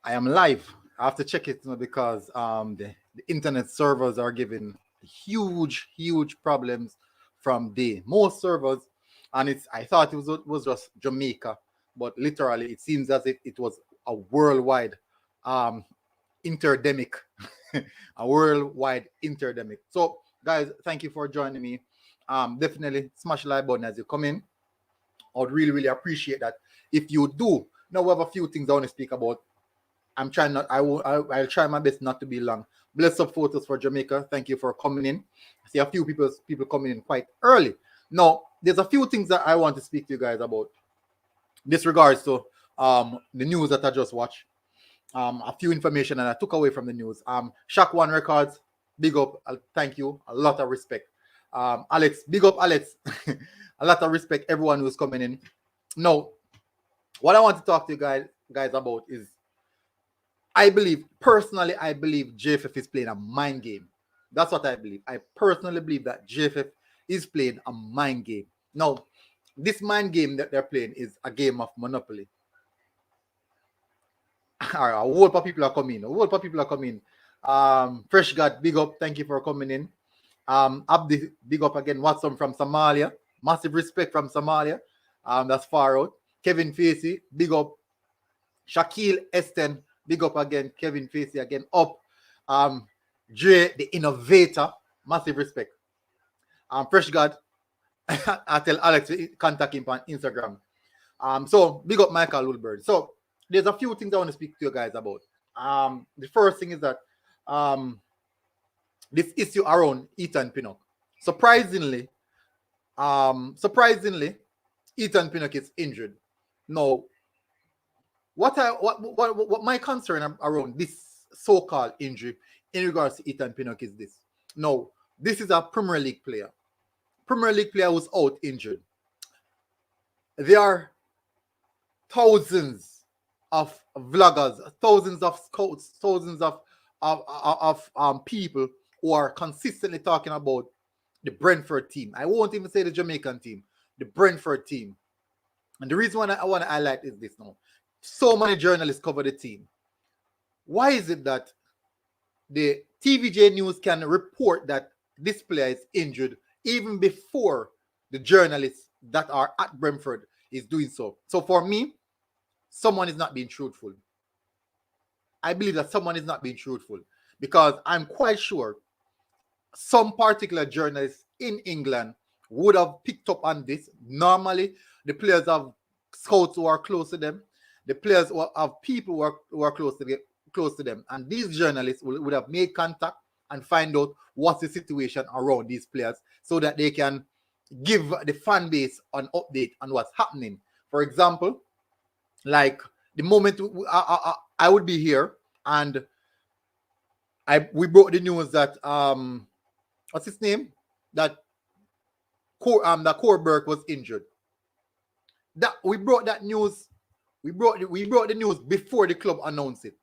I am live. I have to check it because the internet servers are giving huge problems from the most servers, and I thought it was just Jamaica, but literally it seems as if it was a worldwide um interdemic, a worldwide interdemic. So guys, thank you for joining me. Definitely smash the like button as you come in. I would really appreciate that. If you do, now we have a few things I want to speak about. I'm trying not. I'll try my best not to be long. Bless up photos for Jamaica. Thank you for coming in. I see a few people coming in quite early. Now, there's a few things that I want to speak to you guys about. This regards to the news that I just watched. A few information and I took away from the news. Shock One Records, big up. Thank you. A lot of respect. Alex, big up, Alex. A lot of respect. Everyone who's coming in. Now, what I want to talk to you guys about is, I believe JFF is playing a mind game. That's what I believe. I personally believe that JFF is playing a mind game. Now, this mind game that they're playing is a game of Monopoly. All right, a whole lot of people are coming. Fresh God, big up. Thank you for coming in. Abdi, big up again. Watson from Somalia. Massive respect from Somalia. That's far out. Kevin Facey, big up. Shaquille Esten, big up again. Kevin Facey again, up. Dre, the innovator, massive respect. Fresh God, I tell Alex to contact him on Instagram. So big up Michael Woodburn. So there's a few things I want to speak to you guys about. The first thing is that this issue around Ethan Pinnock. Surprisingly, Ethan Pinnock is injured. Now, what my concern around this so-called injury in regards to Ethan Pinnock is this. No, this is a Premier League player. Premier League player who's out injured. There are thousands of vloggers, thousands of scouts, thousands of people who are consistently talking about the Brentford team. I won't even say the Jamaican team, the Brentford team. And the reason why I want to highlight is this now. So many journalists cover the team. Why is it that the TVJ News can report that this player is injured even before the journalists that are at Brentford is doing so? So for me, someone is not being truthful. I believe that someone is not being truthful because I'm quite sure some particular journalists in England would have picked up on this. Normally, the players have scouts who are close to them. The players have people who are close to them. And these journalists would have made contact and find out what's the situation around these players so that they can give the fan base an update on what's happening. For example, like the moment I would be here and we brought the news that what's his name? That Corberg was injured. That we brought that news. We brought the news before the club announced it,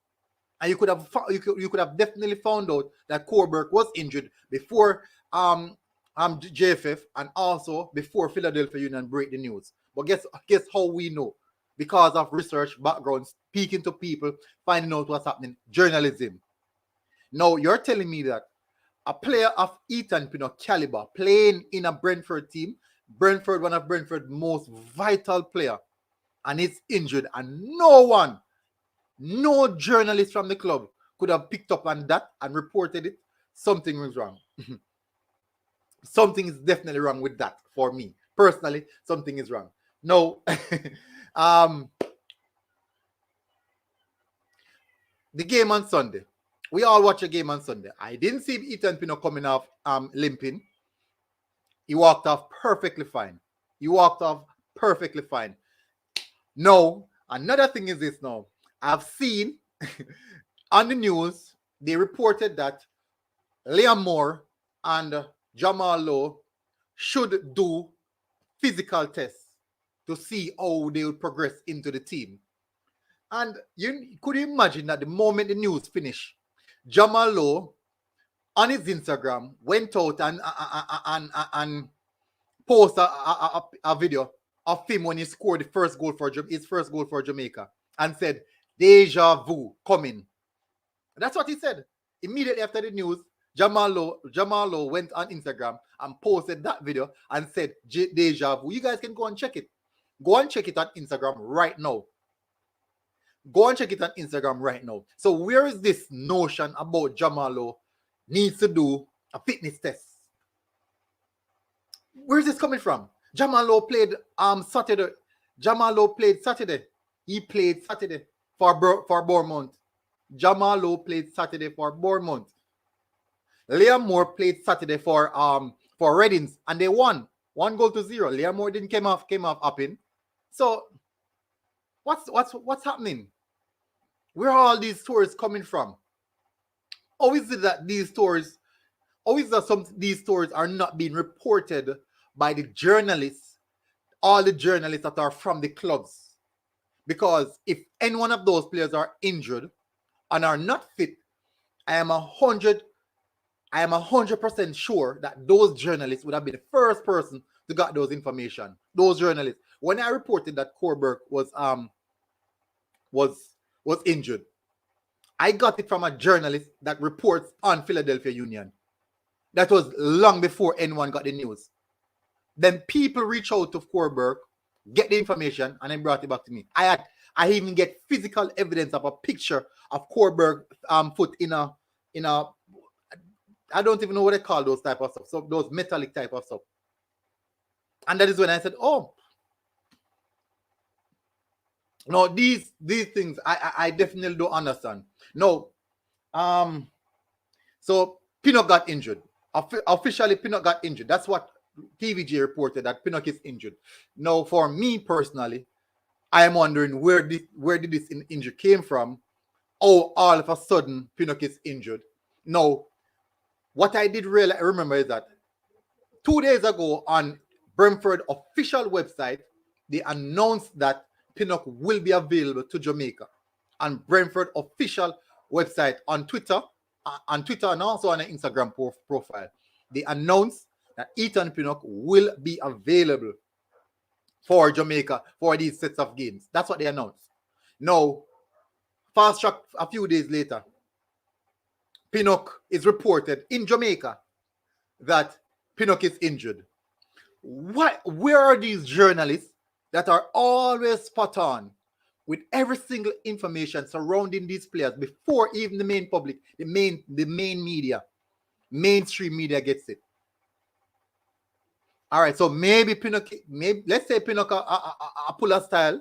and you could have definitely found out that Corberg was injured before JFF and also before Philadelphia Union break the news. But guess how we know? Because of research, background, speaking to people, finding out what's happening, journalism. Now you're telling me that a player of Ethan Pinnock caliber playing in a Brentford team, Brentford, one of Brentford's most vital player, and it's injured, and no journalist from the club could have picked up on that and reported it. Something was wrong. Something is definitely wrong with that for me. Personally, something is wrong. No. The game on Sunday. We all watch a game on Sunday. I didn't see Ethan Pinnock coming off limping. He walked off perfectly fine. No, another thing is this now. I've seen on the news, they reported that Liam Moore and Jamal Lowe should do physical tests to see how they will progress into the team. And you could imagine that the moment the news finished, Jamal Lowe on his Instagram went out and posted a video of him when he scored his first goal for Jamaica and said, Deja vu coming. That's what he said. Immediately after the news, Jamalo went on Instagram and posted that video and said, Deja vu. You guys can go and check it. Go and check it on Instagram right now. Go and check it on Instagram right now. So where is this notion about Jamalo needs to do a fitness test? Where is this coming from? Jamalo played Saturday. Jamalo played Saturday. He played Saturday for Bournemouth. Jamalo played Saturday for Bournemouth. Liam Moore played Saturday for Reddings and they won 1-0. Liam Moore didn't came off upping. So what's happening? Where are all these stories coming from? How is it that these stories are not being reported by the journalists, all the journalists that are from the clubs? Because if any one of those players are injured and are not fit, I am 100% sure that those journalists would have been the first person to get those information. Those journalists. When I reported that Corberg was injured, I got it from a journalist that reports on Philadelphia Union. That was long before anyone got the news. Then people reach out to Corberg, get the information, and then brought it back to me. I even get physical evidence of a picture of Corberg foot in a I don't even know what they call those type of stuff. So those metallic type of stuff. And that is when I said, oh, no, these things I definitely don't understand. No. So Pinnock got injured. Officially, Pinnock got injured. That's what TVG reported, that Pinnock is injured. Now, for me personally, I am wondering where did this injury came from? Oh, all of a sudden Pinnock is injured. No. What I did really remember is that 2 days ago on Brentford official website, they announced that Pinnock will be available to Jamaica. On Brentford official website on Twitter and also on an Instagram profile, they announced that Ethan Pinnock will be available for Jamaica for these sets of games. That's what they announced. Now, fast track a few days later, Pinnock is reported in Jamaica that Pinnock is injured. Where are these journalists that are always spot on with every single information surrounding these players before even the main public, the main media, mainstream media gets it? All right, so maybe Pinnock, let's say Pinnock a puller style.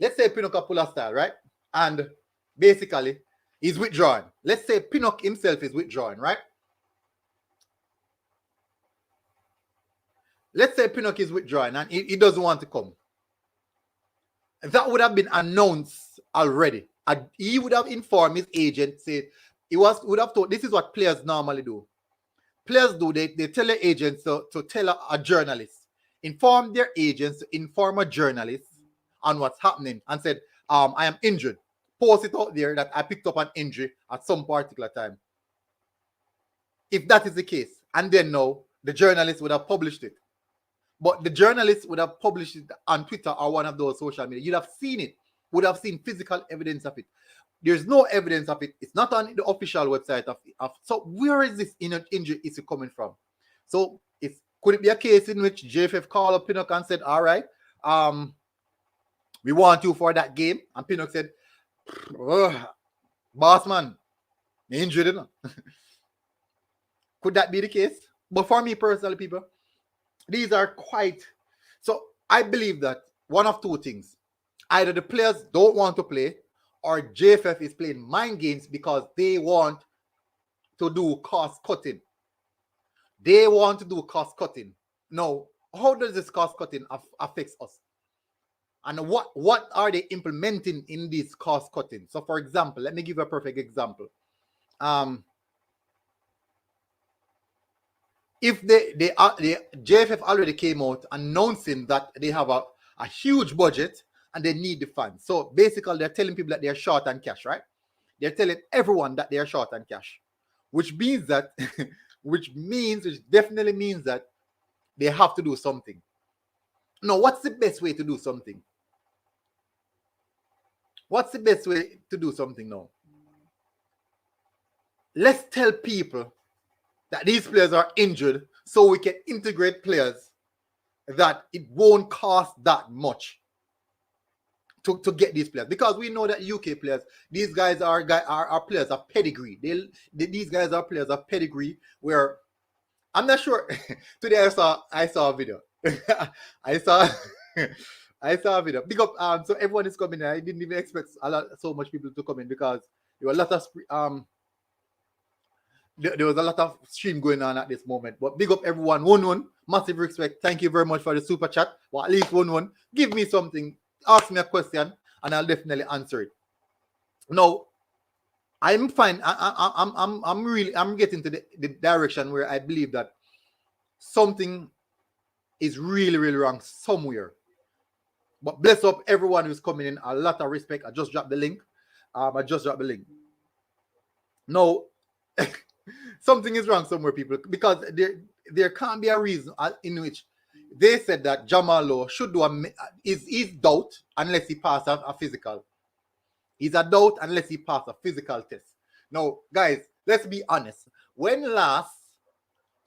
Let's say Pinnock a puller style, right? And basically, he's withdrawing. Let's say Pinnock himself is withdrawing, right? Let's say Pinnock is withdrawing and he doesn't want to come. That would have been announced already. He would have informed his agent, say, would have told, this is what players normally do. Players do, they tell their agents to tell a journalist, inform their agents to inform a journalist on what's happening and said, I am injured. Post it out there that I picked up an injury at some particular time. If that is the case, and then now the journalist would have published it. But the journalist would have published it on Twitter or one of those social media. You'd have seen it, would have seen physical evidence of it. There's no evidence of it. It's not on the official website of so where is this injury issue coming from? So could it be a case in which JFF called up Pinnock and said, all right, we want you for that game? And Pinnock said, boss man, injured, you know? Could that be the case? But for me personally, people, these are quite... So I believe that one of two things. Either the players don't want to play or JFF is playing mind games because they want to do cost cutting. They want to do cost cutting. Now, how does this cost cutting affect us? And what are they implementing in this cost cutting? So, for example, let me give you a perfect example. If the JFF already came out announcing that they have a huge budget and they need the funds. So basically, they're telling people that they are short on cash, right? They're telling everyone that they are short on cash, which means that, which definitely means that they have to do something. Now, what's the best way to do something? What's the best way to do something now? Let's tell people that these players are injured so we can integrate players that it won't cost that much to get these players. Because we know that UK players, these guys are players of pedigree. These guys are players of pedigree where I'm not sure. Today I saw a video. I saw a video. Because so everyone is coming. I didn't even expect so much people to come in because there were a lot of there was a lot of stream going on at this moment. But big up everyone. 1-1. Massive respect. Thank you very much for the super chat. Or at least 1-1. Give me something. Ask me a question and I'll definitely answer it. Now, I'm fine. I'm getting to the direction where I believe that something is really, really wrong somewhere. But bless up everyone who's coming in. A lot of respect. I just dropped the link. Now, something is wrong somewhere, people, because there can't be a reason in which they said that Jamal Lowe should do is doubt unless he passes a physical. He's a doubt unless he passes a physical test. Now, guys, let's be honest. When last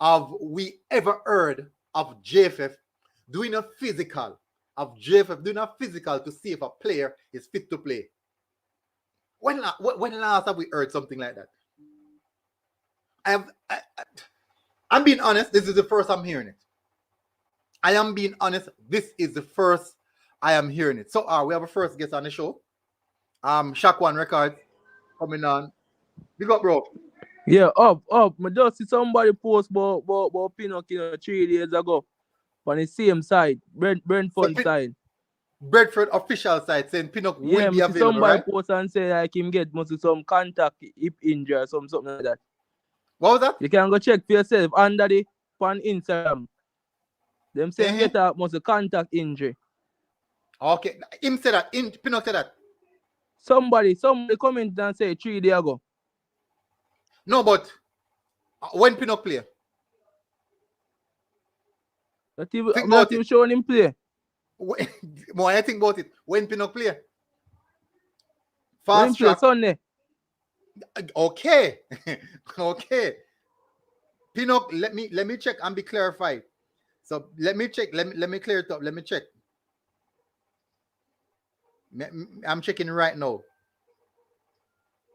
have we ever heard of JFF doing a physical? Of JFF doing a physical to see if a player is fit to play? When last have we heard something like that? I'm being honest. This is the first I'm hearing it. I am being honest. This is the first I am hearing it. So we have a first guest on the show. Shack One Records coming on. Big up, bro. Yeah, up. I just see somebody post about Pinocchio 3 days ago on the same side, Brentford side. Brentford official side saying Pinocchio will be available, somebody right? post and say like him get must some contact hip injury or something like that. What was that? You can go check for yourself under the on Instagram. Them say get a must contact injury. Okay, him said that. Pinocchio said that. Somebody comment and say 3 days ago. No, but when Pinocchio play? About him showing him play. More I think about it. When Pinocchio play? Fast track. Sunday. Okay. Okay. Pinocchio, let me check and be clarified. So let me check. Let me clear it up. Let me check. I'm checking right now.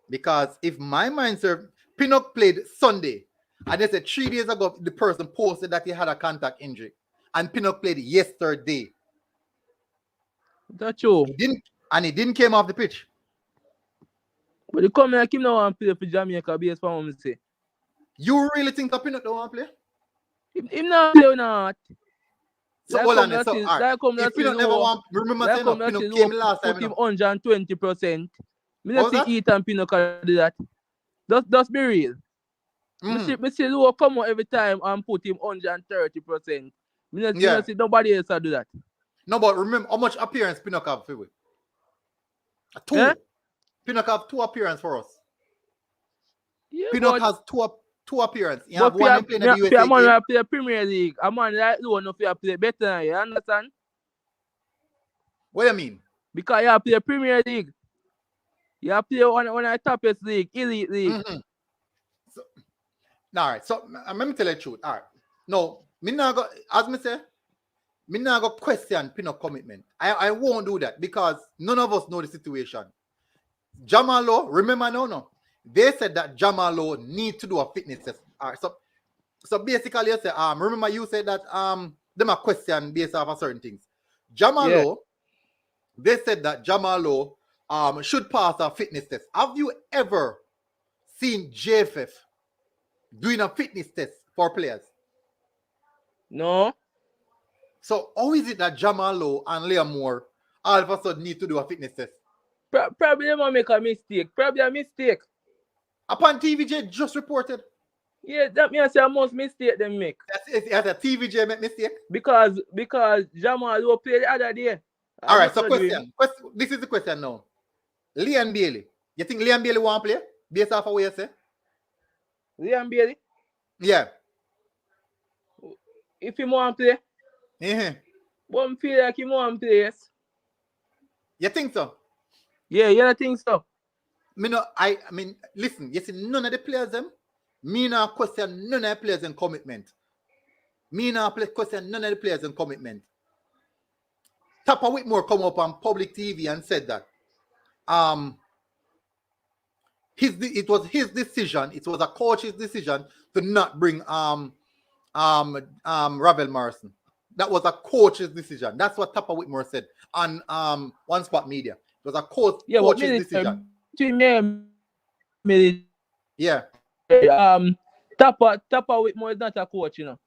Because if my mind serves, Pinocchio played Sunday. And they said 3 days ago, the person posted that he had a contact injury. And Pinocchio played yesterday. That's true. He didn't came off the pitch. But you come like him now and play for Jamaica based on what I say. You really think that Pinocchio don't want to play? Him not play or not. So hold on. So if Pinocchio never want, remember saying no, Pinocchio came last time. Put him 120%. Me not see Ethan Pinocchio do that. Just be real. Me see Lou come out every time and put him 130%. Me not see nobody else do that. No, but remember how much appearance Pinocchio have for you? 2. Eh? Pinocchio have 2 appearances for us. Yeah, Pinocchio has 2 appearances. You have one playing in the USA. I'm going to play Premier League. I'm going to play better than you. Understand? What do you mean? Because you play Premier League. You play one of the toughest league, elite league. So, all right. So let me tell you the truth. All right. No, me not go, as me say, me not go question Pinocchio commitment. I won't do that because none of us know the situation. Jamal Lowe, remember no. They said that Jamal Lowe need to do a fitness test. All right. So basically, you say, remember you said that them a question based off of certain things. Jamal Lowe, they said that Jamal Lowe should pass a fitness test. Have you ever seen JFF doing a fitness test for players? No. So how is it that Jamal Lowe and Liam Moore all of a sudden need to do a fitness test? Probably they might make a mistake. Probably a mistake. Upon TVJ just reported. Yeah, that means a most mistake they make. That's a TVJ make mistake? Because Jamal Lowe played the other day. All right, so question. This is the question now. Liam Bailey. You think Liam Bailey want to play? Based off of what you say? Liam Bailey? Yeah. If he want to play? Yeah. But I feel like he want to play, yes. You think so? Yeah, you don't think so? I mean, listen, you see, none of the players them, me not question none of the players in commitment. Me not question none of the players in commitment. Tapper Whitmore come up on public TV and said that it was his decision, it was a coach's decision to not bring Ravel Morrison. That was a coach's decision. That's what Tapper Whitmore said on One Spot Media. It was a coach's decision. Between me and military, Yeah. Tapper Whitmore is not a coach, you know.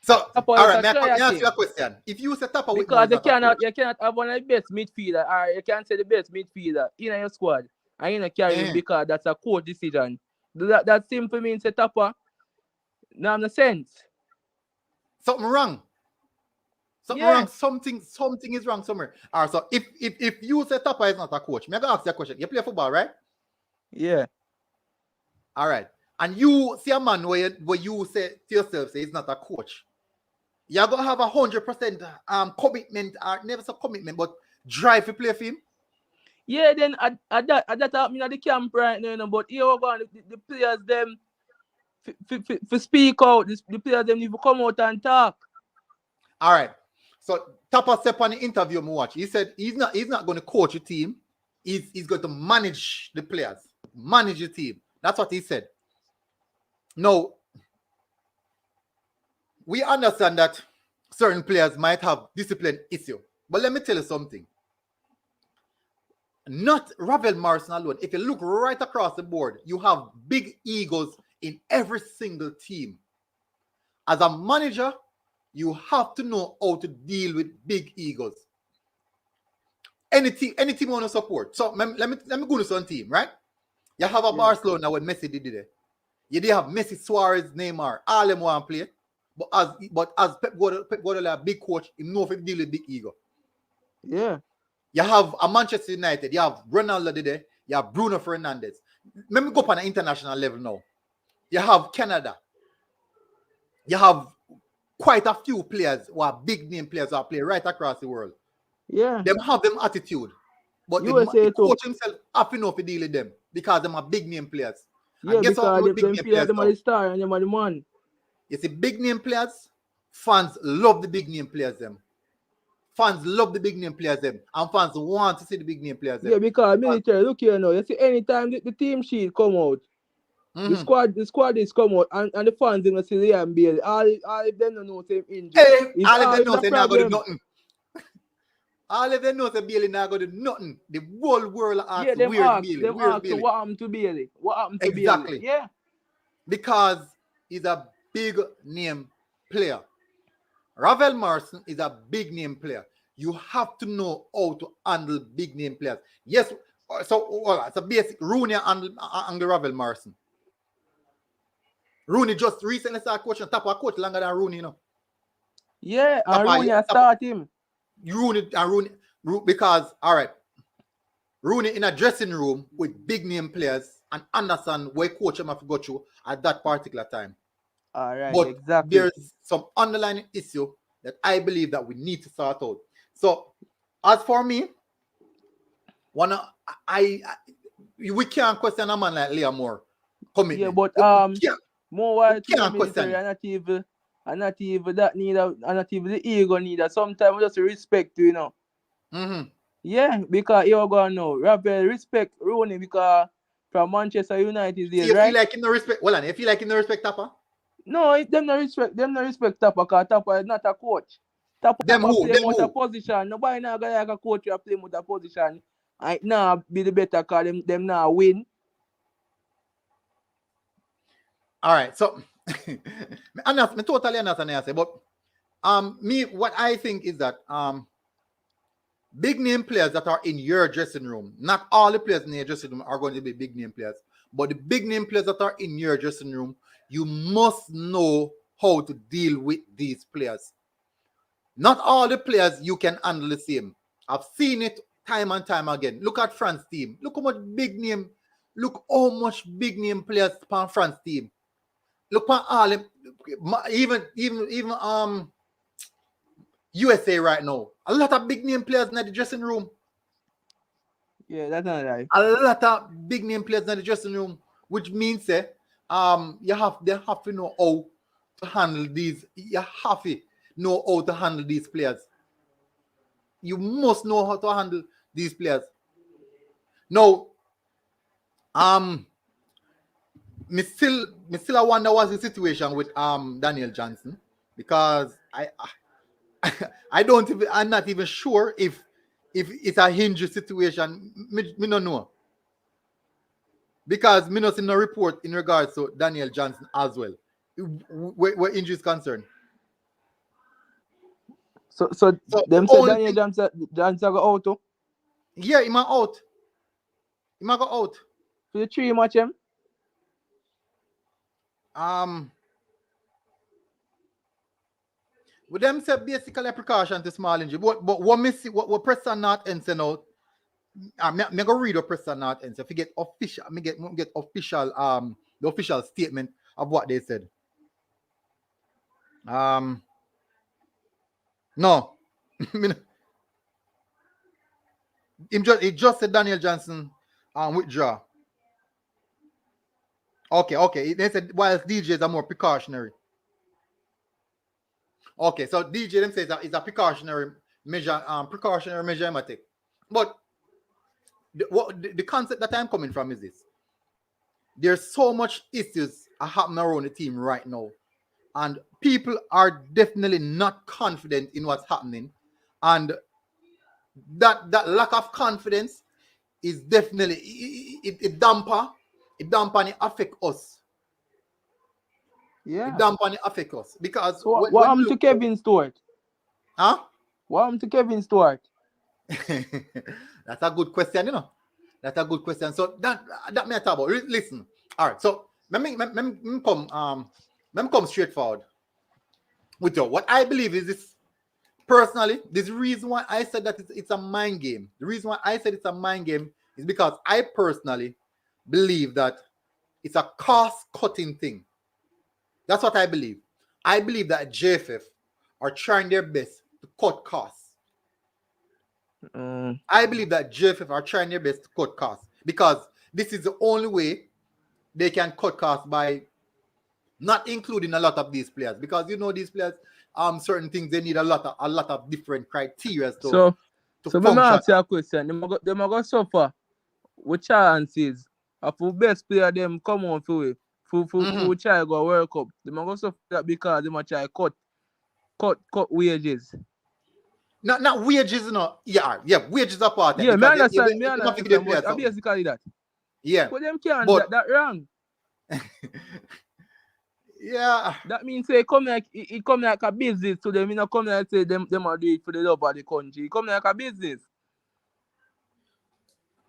So, all right, may I ask you a question? If you say Tapper Whitmore, because you cannot have one of the best midfielder, or you can't say the best midfielder in your squad, and you not carry him because that's a coach decision. That simply means a Tapper. No, no sense. Something wrong. Wrong. Something is wrong somewhere. All right, so if you say Tapper is not a coach, may I ask you a question? You play football, right? Yeah. All right. And you see a man where you say to yourself, say he's not a coach. You're going to have 100% commitment, or never say commitment, but drive to play for him. Yeah, then at that happening at the camp right now, but here we're going, the players them for speak out, the players them need to come out and talk. All right. So Tapper said on the interview me watch, he said he's not going to coach a team. He's going to manage the players, manage the team. That's what he said. Now, we understand that certain players might have discipline issue. But let me tell you something. Not Ravel Morrison alone. If you look right across the board, you have big egos in every single team. As a manager, you have to know how to deal with big egos. Any team want to support. So let me go to some team, right? You have a Barcelona when Messi did it. You did have Messi, Suarez, Neymar, all them want to play. But as Pep Guardiola, a big coach, he know if he deal with big ego. Yeah. You have a Manchester United, you have Ronaldo today, you have Bruno Fernandes. Let me go up on an international level now. You have Canada. You have quite a few players who are big name players who are playing right across the world. Yeah. Them have them attitude. But the coach himself have to know if he deal with them because them are big name players. Yeah, and guess because them players them are the star and them are the man. You see, big name players, fans love the big name players them. Fans love the big name players them. And fans want to see the big name players them. Yeah, because military, look here now. You see, anytime the team sheet come out, the squad is come out, and the fans in the see and Bailey. All of them don't know same injury. Hey, all of them know say not going to do nothing. All of them know say Bailey not going to do nothing. The whole world asks where's Bailey? Them ask what happened to Bailey? What happened to Bailey? Exactly. Yeah. Because he's a big name player. Ravel Morrison is a big name player. You have to know how to handle big name players. Yes, so it's a basic Rooney and Ravel Morrison. Rooney just recently started coaching. Tapper coach longer than Rooney, you know. Yeah, and Rooney start him. Rooney because all right, Rooney in a dressing room with big name players and understand where coach him have to go through at that particular time. All right, but exactly. There's some underlying issue that I believe that we need to sort out. So, as for me, we can't question a man like Liam Moore commitment. Yeah, but more can't question. And not even that neither, and not even the ego neither. Sometimes just respect, you know. Mm-hmm. Yeah, because you're gonna know. Ravel respect Rooney because from Manchester United, you right? Feel like in the respect. Well, if you like in the respect, Tapper. No, them not respect Tapper because Tapper is not a coach. Tapper play with a position. Nobody now got like a coach who play with a position. I now be the better because them now win. All right, so I totally understand what I say, but me what I think is that big name players that are in your dressing room, not all the players in your dressing room are going to be big name players, but the big name players that are in your dressing room, you must know how to deal with these players. Not all the players you can handle the same. I've seen it time and time again. Look at France team. Look how much big name players on France team. Look at all them, even USA right now. A lot of big name players in the dressing room. Yeah, that's not right. A lot of big name players in the dressing room, which means they have to know how to handle these. You have to know how to handle these players. You must know how to handle these players. Now, me still I wonder what's the situation with Daniel Johnson, because I don't even, I'm not even sure if it's a injury situation. Me don't know, because me not seen no report in regards to Daniel Johnson as well, where injury is concerned. So So the them said only Daniel thing, Johnson go out too yeah, he might out. He might go out. for the 3 match him. With them say basically a precaution to small injury. But what me see, what Preston North End send out, me go read what Preston North End. So if you get official, me get official the official statement of what they said. No. It just said Daniel Johnson withdraw. Okay. They said whilst DJs are more precautionary. Okay, so DJ them says that it's a precautionary measure, I take. But the concept that I'm coming from is this: there's so much issues are happening around the team right now, and people are definitely not confident in what's happening, and that lack of confidence is definitely it damper and it affect us. Yeah. It damper and it affect us because So what when happened to Kevin Stewart? huh? What happened to Kevin Stewart? That's a good question, you know. That's a good question. So that may I talk about. Listen, all right. So let me come straightforward with you. What I believe is this. Personally, this reason why I said that it's a mind game. The reason why I said it's a mind game is because I personally believe that it's a cost-cutting thing. That's what I believe. I believe that JFF are trying their best to cut costs. I believe that JFF are trying their best to cut costs because this is the only way they can cut costs, by not including a lot of these players, because these players certain things they need a lot of different criteria to so function. let me ask you a question. Them go suffer with chances of the best player them come on for try go World Cup. Them go suffer that because them try cut wages. Not wages, Yeah, wages are part of it. Yeah, me because understand, but basically that. Yeah. But them can't But that wrong. yeah. That means say it come like a business to them. You know, come like say them are do it for the love of the country. It come like a business.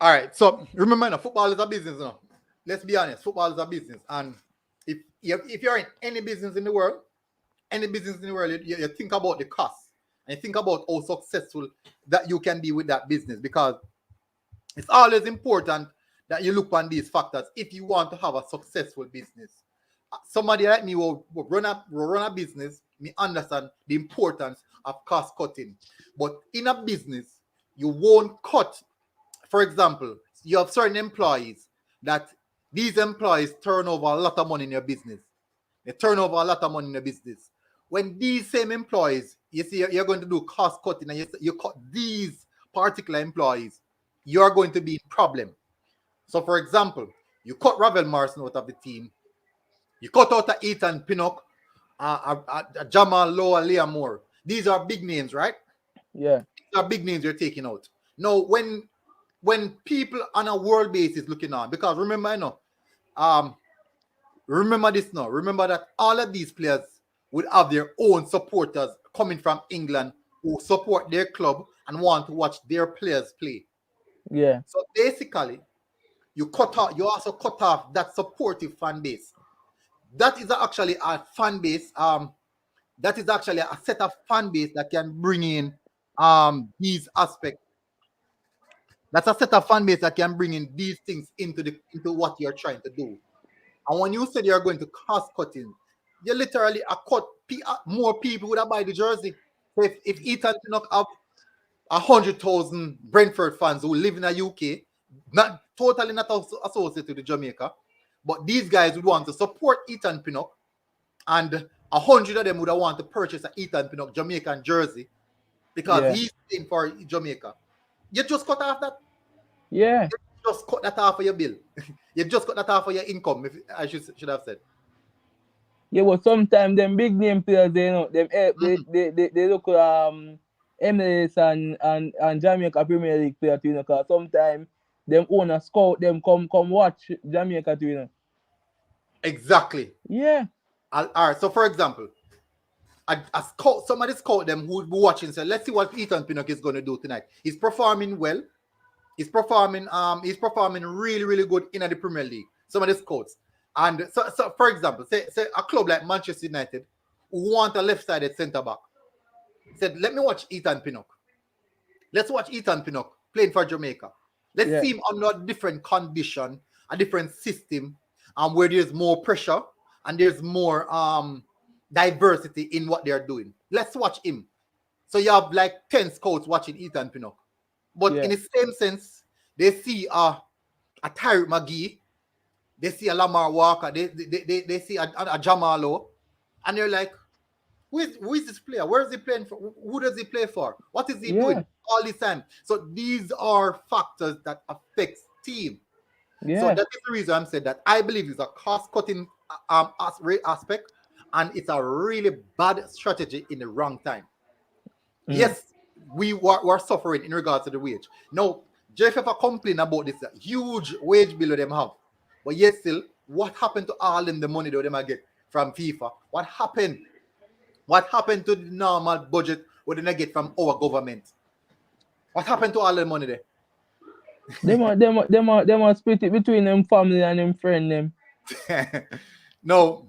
All right. So remember, football is a business. Let's be honest. Football is a business, and if you're in any business in the world, you think about the cost and you think about how successful that you can be with that business, because it's always important that you look on these factors if you want to have a successful business. Somebody like me will run a business, me understand the importance of cost cutting. But in a business, you won't cut. For example, you have certain employees that these employees turn over a lot of money in your business. They turn over a lot of money in your business. When these same employees, you see, you're going to do cost cutting and you cut these particular employees, you're going to be in problem. So, for example, you cut Ravel Morrison out of the team, you cut out a Ethan Pinnock, Jamal Lowe, Liam Moore. These are big names, right? Yeah. These are big names you're taking out. Now, when people on a world basis looking on, because remember, remember this now. Remember that all of these players would have their own supporters coming from England who support their club and want to watch their players play. Yeah. So basically, you also cut off that supportive fan base. That is actually a fan base. That is actually a set of fan base that can bring in these aspects. That's a set of fan base that can bring in these things into what you're trying to do. And when you said you're going to cost cutting, you literally cut more people would have buy the jersey. So if Ethan Pinnock have 100,000 Brentford fans who live in the UK not totally not associated with Jamaica, but these guys would want to support Ethan Pinnock, and 100 of them would want to purchase an Ethan Pinnock Jamaican jersey because he's playing for Jamaica. You just cut off that. Yeah. You just cut that off of your bill. You just cut that off of your income, if I should have said. Yeah, but sometimes them big name players, they they look MLS and Jamaica Premier League players, you know, because sometimes them owners scout them come watch Jamaica, you know. Exactly. Yeah. All right. So for example, somebody scout them who would be watching. So let's see what Ethan Pinnock is going to do tonight. He's performing well. He's performing really, really good in the Premier League. Somebody scouts. And so for example, say a club like Manchester United who want a left-sided centre-back said, let me watch Ethan Pinnock. Let's watch Ethan Pinnock playing for Jamaica. Let's see him under a different condition, a different system, where there's more pressure and there's more diversity in what they're doing. Let's watch him. So you have like 10 scouts watching Ethan Pinnock. But in the same sense, they see a Tyreek McGee, they see a Lamar Walker, they see a Jamalo, and they're like, who is this player? Where is he playing for? Who does he play for? What is he doing all this time? So these are factors that affect team. So that is the reason I'm saying that I believe it's a cost-cutting aspect, and it's a really bad strategy in the wrong time. Yes, we were suffering in regards to the wage. Now, JFF are complaining about this huge wage bill that them have. But yet still, what happened to all them the money that they get from FIFA? What happened? What happened to the normal budget what they get from our government? What happened to all the money there? They must split it between them family and them friend them. No,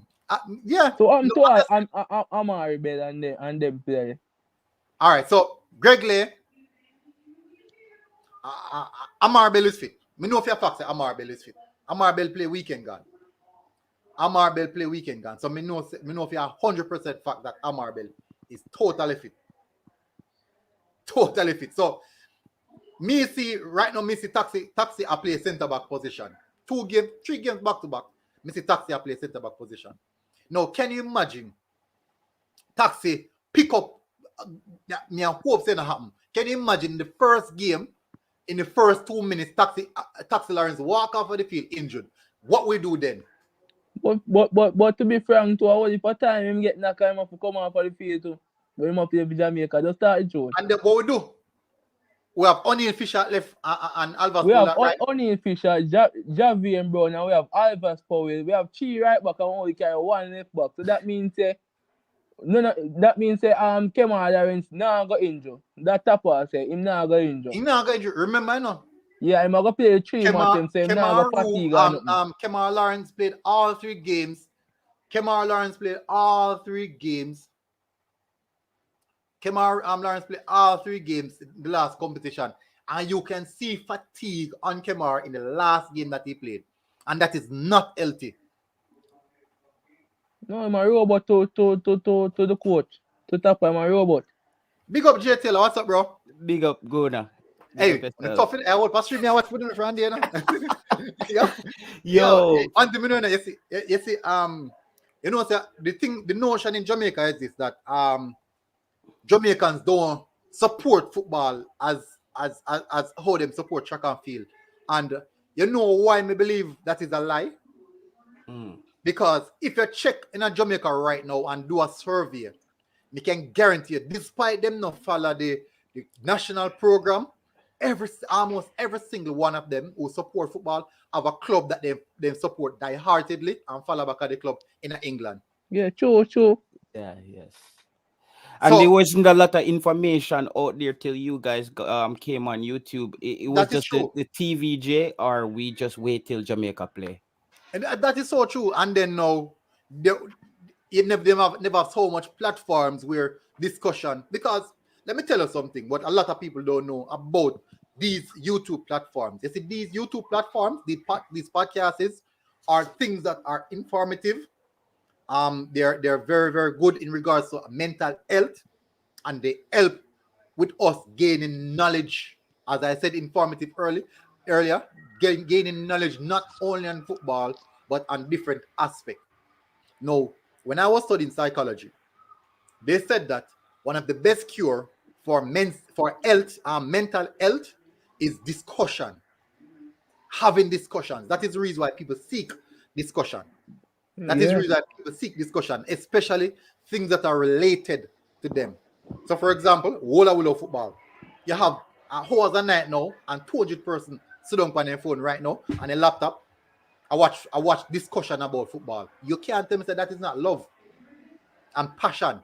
So I'm Amari Bell and them play. All right, so Greg Lay, Amar Bell is fit. Me know if you fact say Amar Bell is fit. Amar Bell play weekend gone. So me know if you are 100% fact that Amar Bell is totally fit. Totally fit. So me see right now, me see Taxi I play centre back position. 3 games back to back. Me see Taxi I play centre back position. Now, can you imagine Taxi pick up? Me and hope saying happen. Can you imagine the first game, in the first 2 minutes, Taxi Lawrence walk off of the field injured? What we do then? But to be frank, to all the time him get knocked him off to come off of the field too. When him up here in Jamaica, just start it show. And then what we do? We have O'Neal Fisher left and Alvas. We have O'Neal Fisher, Javi and Brown, and we have Alvas Powell. We have Chi right back and only carry 1 left back. So that means Kemar Lawrence now got injured. That tapper say him now got injured. He now got injured. Remember, no? Yeah, him go play 3 matches. Say him now got fatigue. Kemar Lawrence played all 3 games. Kemar Lawrence played all 3 games in the last competition, and you can see fatigue on Kemar in the last game that he played, and that is not healthy. No, I'm a robot to the coach. To tap I'm a robot. Big up J Taylor, what's up, bro? Big up Gona. Hey, tough it. I will pass me watch for around there now. Yo. And you see, you know, the notion in Jamaica is this, that Jamaicans don't support football as how them support track and field. And you know why I believe that is a lie? Because if you check in a Jamaica right now and do a survey, we can guarantee you, despite them not follow the national program, almost every single one of them who support football have a club that they support die-heartedly and follow back at the club in England. Yeah, true. Yeah, yes. And there wasn't a lot of information out there till you guys came on YouTube. It was just the TVJ, or we just wait till Jamaica play. And that is so true. And then now, they never have so much platforms where discussion, because let me tell you something, what a lot of people don't know about these YouTube platforms. You see, these YouTube platforms, these podcasts are things that are informative. They're very, very good in regards to mental health, and they help with us gaining knowledge. As I said, informative earlier, gaining knowledge not only on football but on different aspects. Now, when I was studying psychology, they said that one of the best cure for health, mental health, is discussion. Having discussions. That is the reason why people seek discussion. That is the reason why people seek discussion, especially things that are related to them. So, for example, Wola Willow football. You have hours a night now, and 200 person sit down on their phone right now and a laptop. I watch discussion about football. You can't tell me that is not love and passion.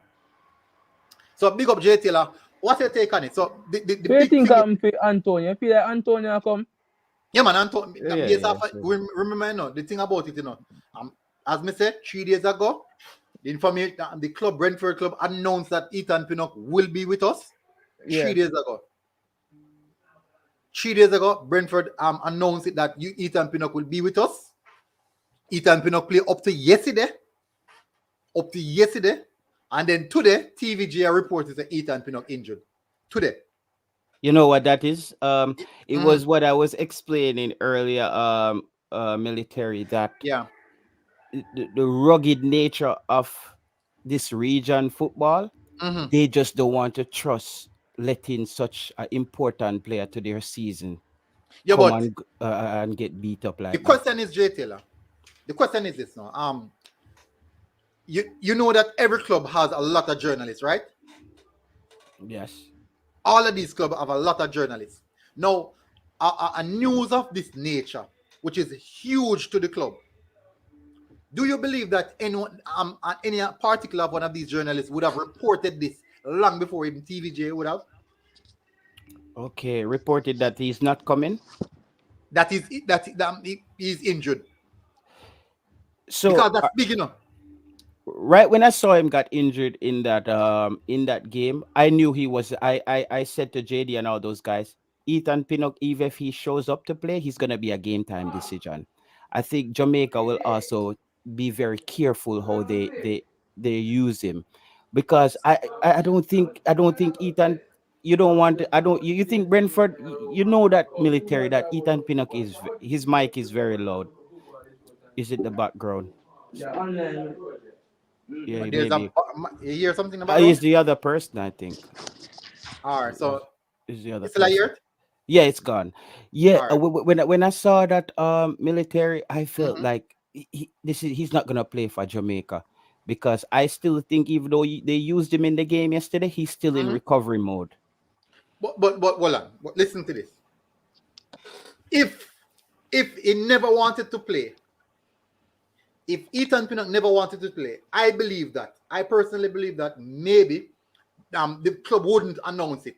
So big up J Taylor. What's your take on it? So the big thing thing for Antonio. You feel like Antonio come? Yeah, man, Antonio. Remember, the thing about it, as me said 3 days ago, the information, the club, Brentford club, announced that Ethan Pinnock will be with us. 3 days ago. 3 days ago, Brentford announced that Ethan Pinnock will be with us. Ethan Pinnock played up to yesterday. And then today, TVG reported that Ethan Pinnock injured. Today. You know what that is? It was what I was explaining earlier, military, that the rugged nature of this region football, they just don't want to trust letting such an important player to their season come and get beat up like that. The question is, J Taylor. The question is this now. You know that every club has a lot of journalists, right? Yes. All of these clubs have a lot of journalists. Now, a news of this nature, which is huge to the club, do you believe that any particular one of these journalists would have reported this long before even TVJ would have? Okay, reported that he's not coming. That he's injured. So because that's big enough. Right when I saw him got injured in that game, I knew he was. I said to JD and all those guys, Ethan Pinnock, even if he shows up to play, he's gonna be a game time decision. I think Jamaica will also be very careful how they use him, because I don't think Ethan. You don't want to, I don't. You think Brentford? You know that military that Ethan Pinnock is, his mic is very loud. Is it the background? Yeah, maybe. You hear something about He's the other person, I think. All right, so is the other person. Still here? Yeah, it's gone. Yeah, when I saw that military, I felt like he's not gonna play for Jamaica, because I still think even though they used him in the game yesterday, he's still in recovery mode. But hold on. But listen to this. If he never wanted to play, if Ethan Pinnock never wanted to play, I personally believe that maybe the club wouldn't announce it,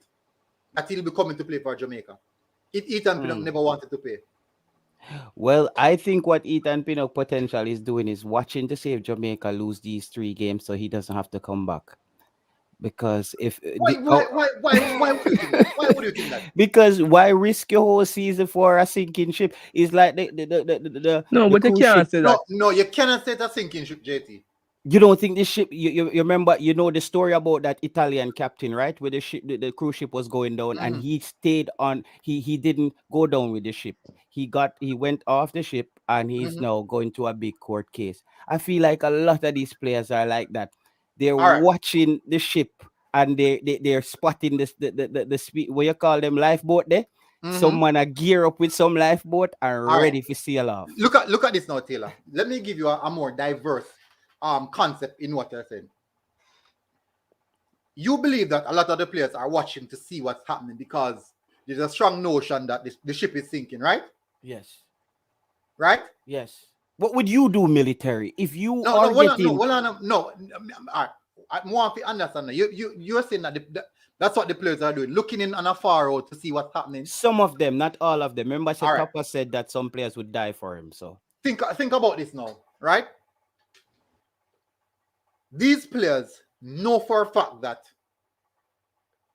that he'll be coming to play for Jamaica. If Ethan Pinnock never wanted to play. Well, I think what Ethan Pinnock potential is doing is watching to see if Jamaica lose these 3 games so he doesn't have to come back. Because if why would you think that? Why would you think that? Because why risk your whole season for a sinking ship? It's like the but you can't say that. No, you cannot say it's a sinking ship, JT. You don't think this ship? You remember? You know the story about that Italian captain, right? Where the ship, the cruise ship was going down, and he stayed on. He didn't go down with the ship. He went off the ship, and he's now going to a big court case. I feel like a lot of these players are like that. They're watching the ship, and they're spotting the speed. What you call them, lifeboat there? Someone a gear up with some lifeboat and ready for sail off. Look at this now, Taylor. Let me give you a more diverse concept in what you're saying. You believe that a lot of the players are watching to see what's happening because there's a strong notion that the ship is sinking, right? Yes. Right? Yes. What would you do, military, if you No, I want to understand that. You're saying that that's what the players are doing, looking in on a far out to see what's happening. Some of them, not all of them. Remember, Papa said that some players would die for him. So think about this now, right? These players know for a fact that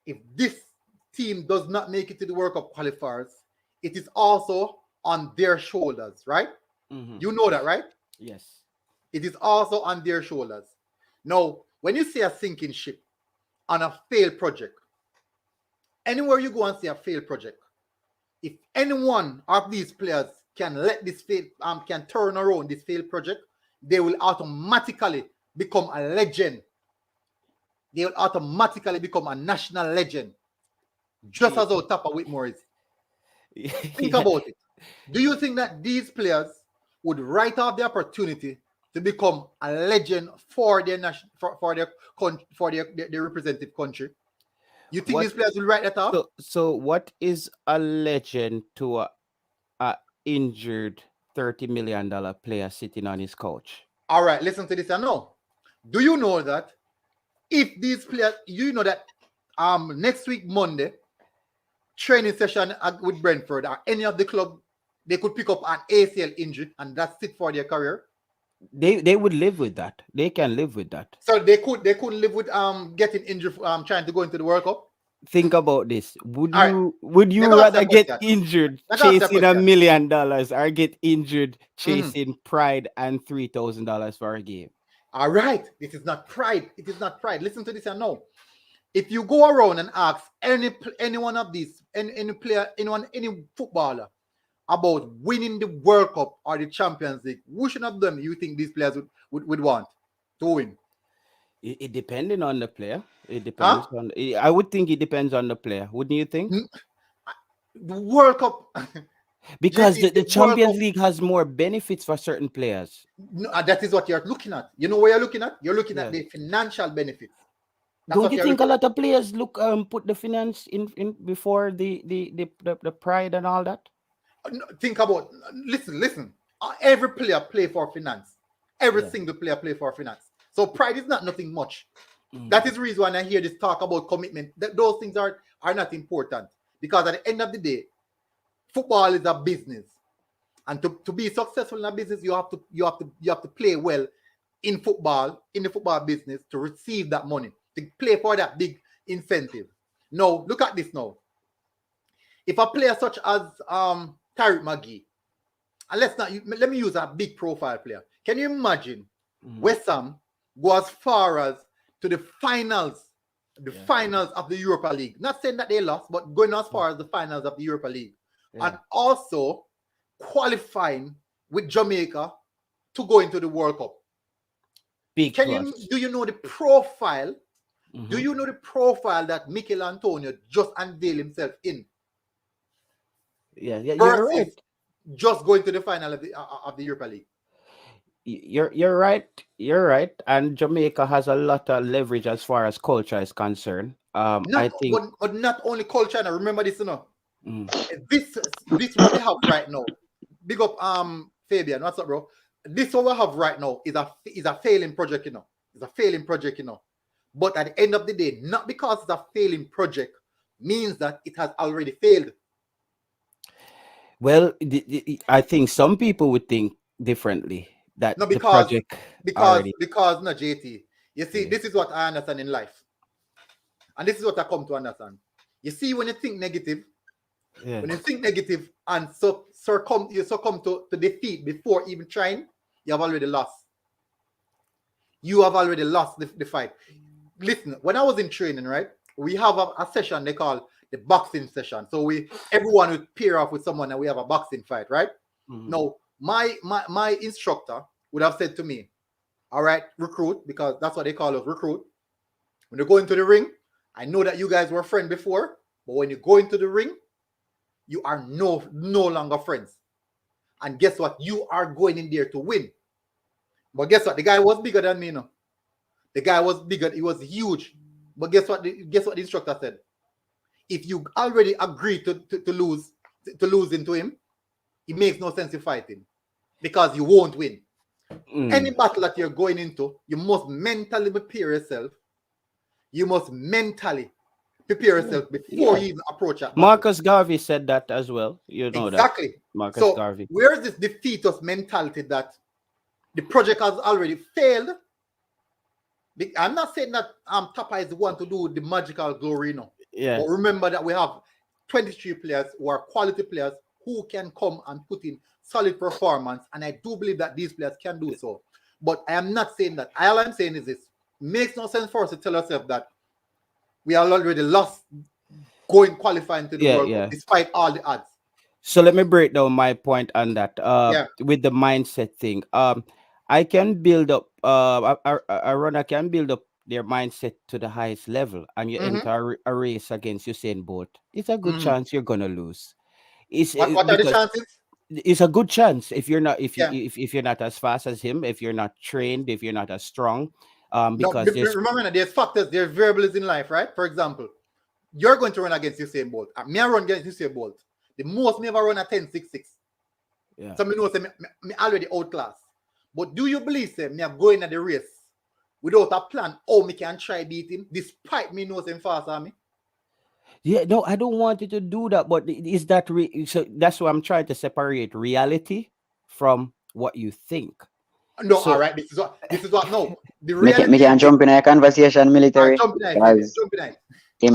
if this team does not make it to the World Cup qualifiers, it is also on their shoulders, right? You know that, right? Yes. It is also on their shoulders. Now, when you see a sinking ship on a failed project, anywhere you go and see a failed project, if any one of these players can let this fail, can turn around this failed project, they will automatically become a legend. They will automatically become a national legend. Just as how Tapa Whitmore is. Think about it. Do you think that these players would write off the opportunity to become a legend for their their representative country? You think these players will write that off? So what is a legend to a injured $30 million player sitting on his couch? All right, listen to this. I know. Do you know that if these players, you know that next week Monday training session with Brentford or any of the club, they could pick up an ACL injury and that's it for their career? They would live with that. They can live with that. So they couldn't live with getting injured trying to go into the World Cup? Think about this. Would All you rather get injured chasing $1 million or get injured chasing pride and $3,000 for a game? All right. This is not pride. It is not pride. Listen to this and know. If you go around and ask any one of these, any player, any footballer about winning the World Cup or the Champions League, which one of them you think these players would want to win? It depending on the player. It depends on. I would think it depends on the player. Wouldn't you think? The World Cup. Because the Champions League has more benefits for certain players. No, that is what you're looking at. You know what you're looking at? You're looking at the financial benefits. Don't you think a lot of players put the finance in before the pride and all that? Think about listen. Every player play for finance. Every single player play for finance. So pride is not nothing much. That is the reason when I hear this talk about commitment. Those things are not important, because at the end of the day, football is a business, and to be successful in a business, you have to play well in the football business to receive that money, to play for that big incentive. Now, look at this now. If a player such as Tariq McGee, and let me use a big profile player. Can you imagine West Ham go as far as to the finals of the Europa League? Not saying that they lost, but going as far as the finals of the Europa League. And also qualifying with Jamaica to go into the World Cup. Do you know the profile? Do you know the profile that Mikel Antonio just unveiled himself in? Yeah, you're right. Just going to the final of the Europa League. You're right. And Jamaica has a lot of leverage as far as culture is concerned. I think, but not only culture. Now remember this, you know. This what we have right now. Big up Fabian. What's up, bro? This what we have right now is a failing project, you know. It's a failing project, you know. But at the end of the day, not because it's a failing project means that it has already failed. Well, I think some people would think differently. That no, because no, JT. You see, this is what I understand in life, and this is what I come to understand. You see, when you think negative, when you think negative and you succumb to defeat before even trying, you have already lost. You have already lost the fight. Listen, when I was in training, right, we have a session they call the boxing session. So everyone would pair off with someone and we have a boxing fight, right? Now, my instructor would have said to me, all right, recruit, because that's what they call us, recruit. When you go into the ring, I know that you guys were friends before, but when you go into the ring, you are no longer friends. And guess what? You are going in there to win. But guess what? The guy was bigger than me, you know. The guy was bigger. He was huge. But guess what? The instructor said? If you already agree to lose into him, it makes no sense to fight him, because you won't win. Any battle that you're going into, you must mentally prepare yourself. You must mentally prepare yourself before you even approach that battle. Marcus Garvey said that as well. You know exactly. That. Marcus Garvey. Where is this defeatist mentality that the project has already failed? I'm not saying that Tapa is the one to do the magical glory, you know. Yeah. But remember that we have 23 players who are quality players who can come and put in solid performance, and I do believe that these players can do so. But I am not saying that. All I'm saying is this: it makes no sense for us to tell ourselves that we are already lost qualifying to the World Cup despite all the odds. So let me break down my point on that. Yeah. With the mindset thing. I can build up. A runner can build up their mindset to the highest level, and you Mm-hmm. enter a race against Usain Bolt. It's a good Mm-hmm. chance you're gonna lose. It's What are the because chances? it's a good chance if you're not if you Yeah. if you're not as fast as him, if you're not trained, if you're not as strong. No, Because there's remember now, there's factors, there's variables in life, right? For example, you're going to run against Usain Bolt. Me I run against Usain Bolt. The most me ever run at 10.66. yeah. So me know say me already outclass. But do you believe say me are going at the race without a plan how me can try beat him despite me know him faster than me? Yeah, no, I don't want you to do that, but is that so that's why I'm trying to separate reality from what you think. No, all So right. This is what no. The Me reality is can this. jump in a conversation All right, military jump in it, Fabian. because Jump in it.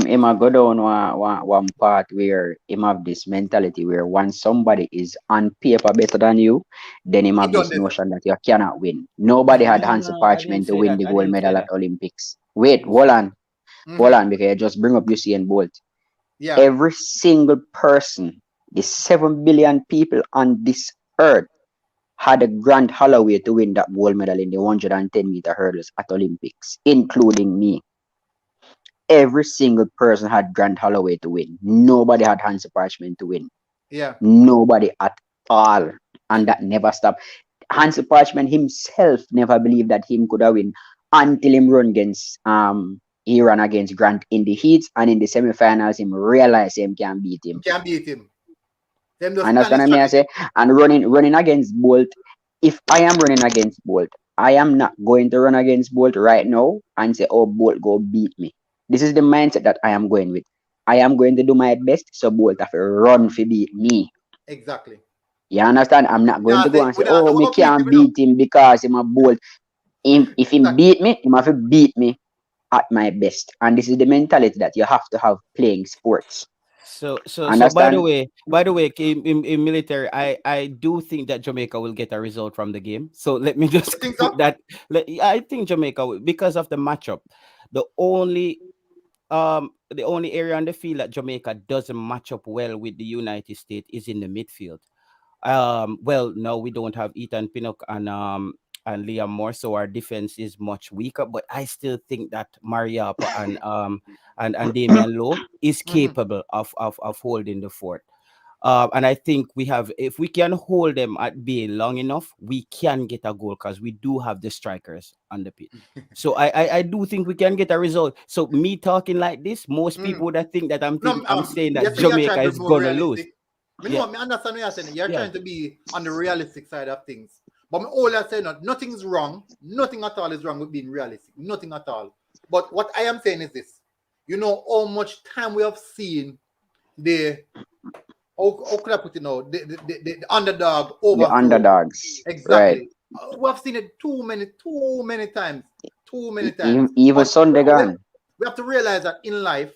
him a go down one part where him have this mentality where once somebody is on paper better than you, then him He have done this this. notion that you cannot win. Nobody had no, Hansi no, I didn't Parchment to say win that. the I gold didn't say medal at that. Olympics. Wait, Yeah. hold Mm-hmm. on, because I just bring up Usain Bolt. Yeah. Every single person, the 7 billion people on this earth, had a Grant Holloway to win that gold medal in the 110-meter hurdles at Olympics, including me. Every single person had Grant Holloway to win. Nobody had Hansi Parchment to win. Yeah. Nobody at all. And that never stopped. Hansi Parchment himself never believed that him could have win until him run against he ran against Grant in the heats, and in the semifinals him realized him can beat You him. can't beat him. Them just plan his Understand me? I strategy. say, and running against Bolt. If I am running against Bolt, I am not going to run against Bolt right now and say, "Oh, Bolt go beat me." This is the mindset that I am going with. I am going to do my best, so Bolt have to run for beat me. Exactly. You understand? I'm not going to go and We say, not say "Oh, we're me gonna beat him, can't you know. beat him because him a Bolt." If him Exactly. beat me, him have to beat me at my best. And this is the mentality that you have to have playing sports. So Understand? by the way, in military, I do think that Jamaica will get a result from the game. So let me You just think so? put that. I think Jamaica will, because of the matchup. The only the only area on the field that Jamaica doesn't match up well with the United States is in the midfield. Well, no, we don't have Ethan Pinnock and Liam Moore, so our defense is much weaker. But I still think that Mariapa and Damian Lowe is Mm-hmm. capable of holding the fort. And I think we have, if we can hold them at bay long enough, we can get a goal because we do have the strikers on the pitch. So I do think we can get a result. So me talking like this, most Mm-hmm. people would think that No, I'm saying that yes, me are Jamaica trying to be is more gonna lose. realistic. Me Yeah, know, me understand what you're saying. You're yeah. trying to be on the realistic side of things. But me all you're saying, nothing's wrong. Nothing at all is wrong with being realistic. Nothing at all. But what I am saying is this. You know how much time we have seen the how could I put it now? The underdog The overthrow. underdogs, right? Exactly. We have seen it too many times. Too many times. Even But Sunday we have to realize that in life,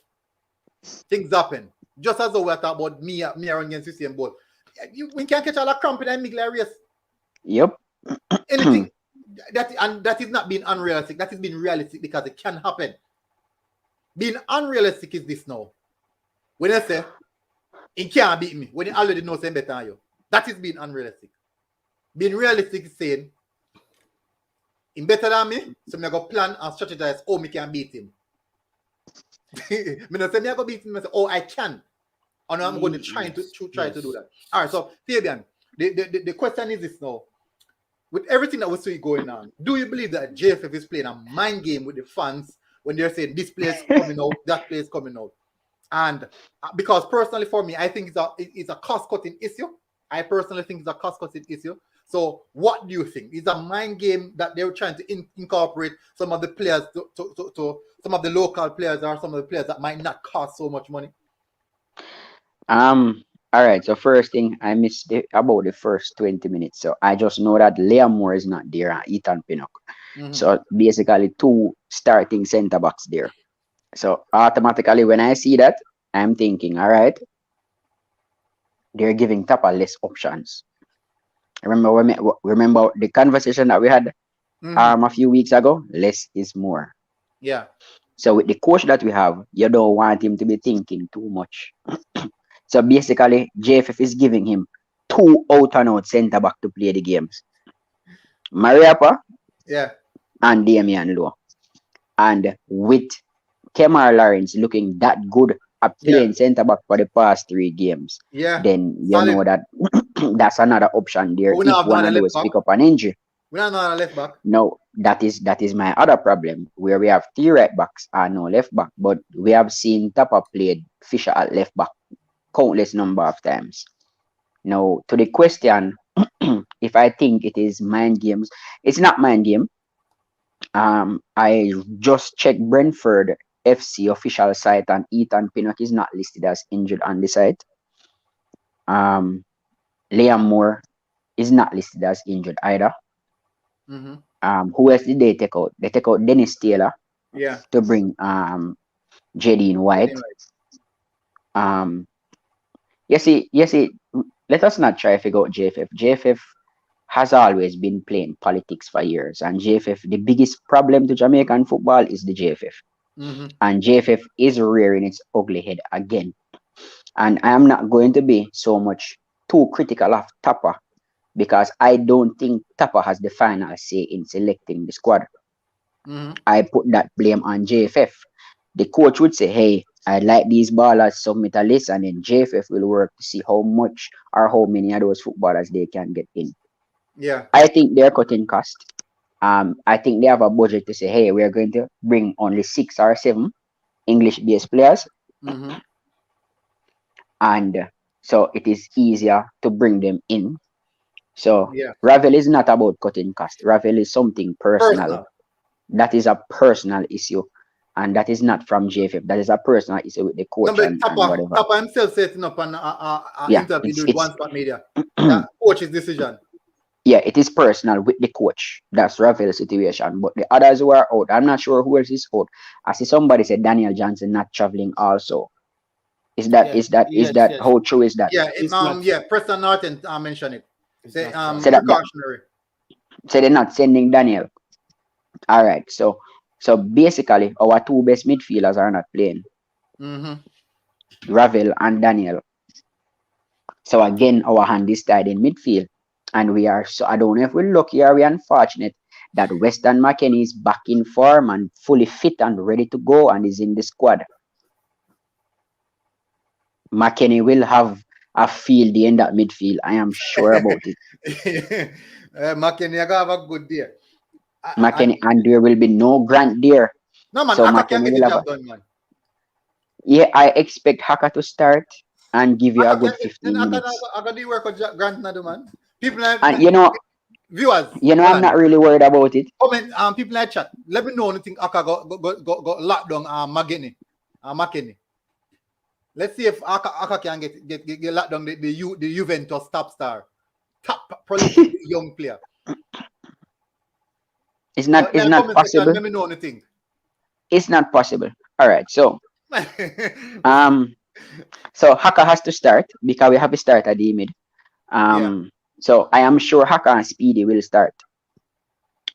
things happen. Just as though we're talking about me running against Usain Bolt. We can't catch all the cramp in the middle race. Yep. Anything that is not being unrealistic. That is being realistic because it can happen. Being unrealistic is this now. When I say he can't beat me, when he already knows him better than you. That is being unrealistic. Being realistic is saying he's better than me, so I'm going to plan and strategize how me can beat him. Me not say me I go beat him, I say, oh, I can. And I'm going to try to do that. All right, so Fabian, the question is this now. With everything that we see going on, do you believe that JFF is playing a mind game with the fans when they're saying this player is coming out, that player is coming out? And because personally for me, I think it's a cost-cutting issue. I personally think it's a cost-cutting issue. So what do you think? Is a mind game that they're trying to incorporate some of the players to some of the local players or some of the players that might not cost so much money? All right. So first thing, I missed about the first 20 minutes. So I just know that Liam Moore is not there and Ethan Pinnock. Mm-hmm. So basically two starting centre backs there. So automatically when I see that, I'm thinking, all right, they're giving Tapa less options. Remember the conversation that we had a few weeks ago? Less is more. Yeah. So with the coach that we have, you don't want him to be thinking too much. So basically, JFF is giving him 2 out-and-out centre back to play the games. Mariapa and Damian Lowe. And with Kemar Lawrence looking that good at playing centre back for the past 3 games, then you know that that's another option there if one of those pick up an injury. We don't know a left back. No, that is my other problem, where we have 3 right backs and no left back, but we have seen Tapa played Fisher at left back countless number of times. Now, to the question, if I think it is mind games, it's not mind game. I just checked Brentford FC official site, and Ethan Pinnock is not listed as injured on the site. Liam Moore is not listed as injured either. Who else did they take out? They take out Dennis Taylor to bring Jadine White. You see, let us not try to figure out JFF. JFF has always been playing politics for years, and JFF, the biggest problem to Jamaican football is the JFF. And JFF is rearing its ugly head again. And I am not going to be so much too critical of Tapa, because I don't think Tapa has the final say in selecting the squad. I put that blame on JFF. The coach would say, hey, I like these ballers, submit a list, and then JFF will work to see how much or how many of those footballers they can get in. I think they're cutting cost. I think they have a budget to say, hey, we're going to bring only 6 or 7 English-based players. And so it is easier to bring them in. So Ravel is not about cutting cost. Ravel is something personal. That is a personal issue. And that is not from JFF. That is a personal issue with the coach. And whatever. Tapa himself setting up an interview with One Spot Media. That coach's decision. Yeah, it is personal with the coach. That's Ravel's situation. But the others who are out, I'm not sure who else is out. I see somebody said Daniel Johnson not traveling also. Is that how true is that? Yeah, Preston Norton mentioned it. Say precautionary. So they're not sending Daniel. All right. So basically our 2 best midfielders are not playing. Ravel and Daniel. So again, our hand is tied in midfield. And we are, so I don't know if we're lucky or we're unfortunate that Weston McKennie is back in form and fully fit and ready to go and is in the squad. McKennie will have a field day in that midfield. I am sure about it. McKennie, I have a good day. McKennie, and there will be no Grant there. No, man, so Haka can get the job done, man. Yeah, I expect Haka to start and give you a good 15 minutes. Haka do work with Grant Nadu, man. People and viewers, I'm not really worried about it. Comment, people like chat. Let me know anything Haka got locked down McKennie. Let's see if Haka can get locked down the Juventus top star, top prolific young player. It's not possible. Let me know anything. It's not possible. All right, so so Haka has to start because we have to start at the mid. So I am sure Haka and Speedy will start.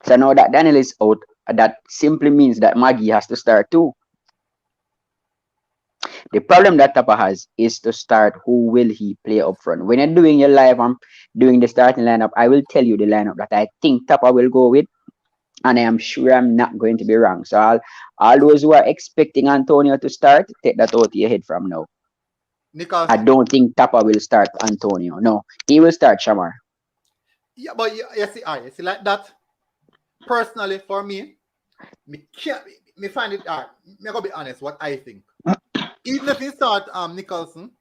So now that Daniel is out, that simply means that Maggie has to start too. The problem that Tapa has is to start who will he play up front. When you're doing your live, I'm doing the starting lineup, I will tell you the lineup that I think Tapa will go with. And I am sure I'm not going to be wrong. So all those who are expecting Antonio to start, take that out of your head from now. I don't think Tapa will start Antonio. No, he will start Shamar. Yeah, but you see like that. Personally, for me, me find it hard. I'm gonna be honest. What I think, even if you start Nicholson,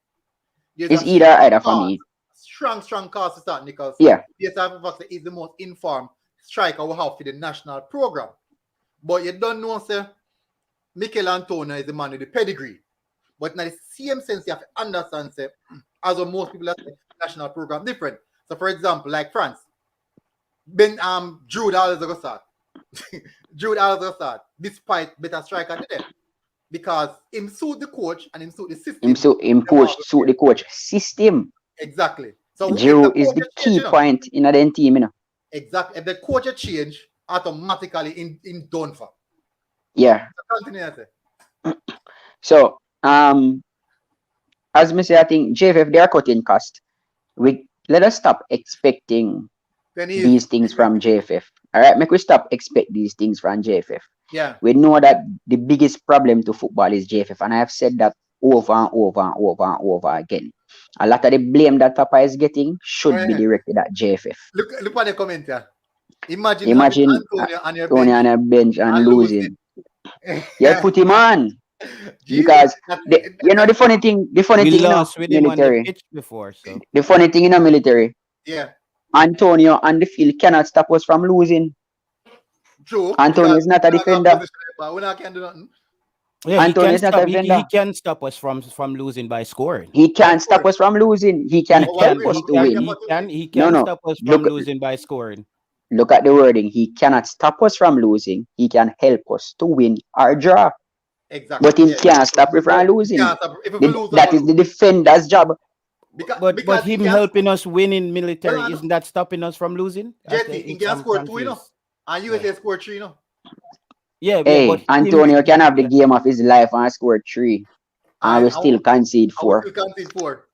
it's either for me. Strong cause to start Nicholson. Yeah. Yes, is the most informed striker we have for the national program. But you don't know, sir. Mikel Antonio is the man with the pedigree. But in the same sense, you have to understand, say, as with most people that the national program different. So, for example, like France, Jude always go start. Jude always go start, despite better striker today, because him suit the coach and him suit the system. Suit the coach system. Exactly. So Jude is the key point in the team, you know. Exactly. If the coach change, automatically in done for. Yeah. So continue. So as me say, I think JFF they are cutting cost. We let us stop expecting Then these easy. things from JFF. All right, make we stop expect these things from JFF. Yeah. We know that the biggest problem to football is JFF, and I have said that over and over and over and over again. A lot of the blame that Papa is getting should be directed at JFF. Look at the comment here. Imagine Imagine having Antonio on your Tony bench on a bench and losing. Yeah, put him on. Jesus, Because you know the funny thing, We you know, lost with him on the military. pitch before, so The funny thing in a military, yeah, Antonio on the field cannot stop us from losing. true. Antonio because is not a we not got defender. position, but we not can do nothing. yeah, Antonio is not a he defender. can stop us from losing by scoring. He can't stop us from losing. He can But what help we- us what to we win. can- He No, can no. stop us from Look, losing by scoring. look at the wording. He cannot stop us from losing. He can help us to win or draw. Exactly. But he yeah. can't stop us from losing. Can't stop. If we lose, That is the defender's job. But because him he can- helping us win in military, Well, I know. isn't that stopping us from losing? Jetty, he can score 2, you know. And USA score 3, you know. Yeah, Hey, but Antonio can have the game of his life and score 3. And we still concede 4. We still concede 4.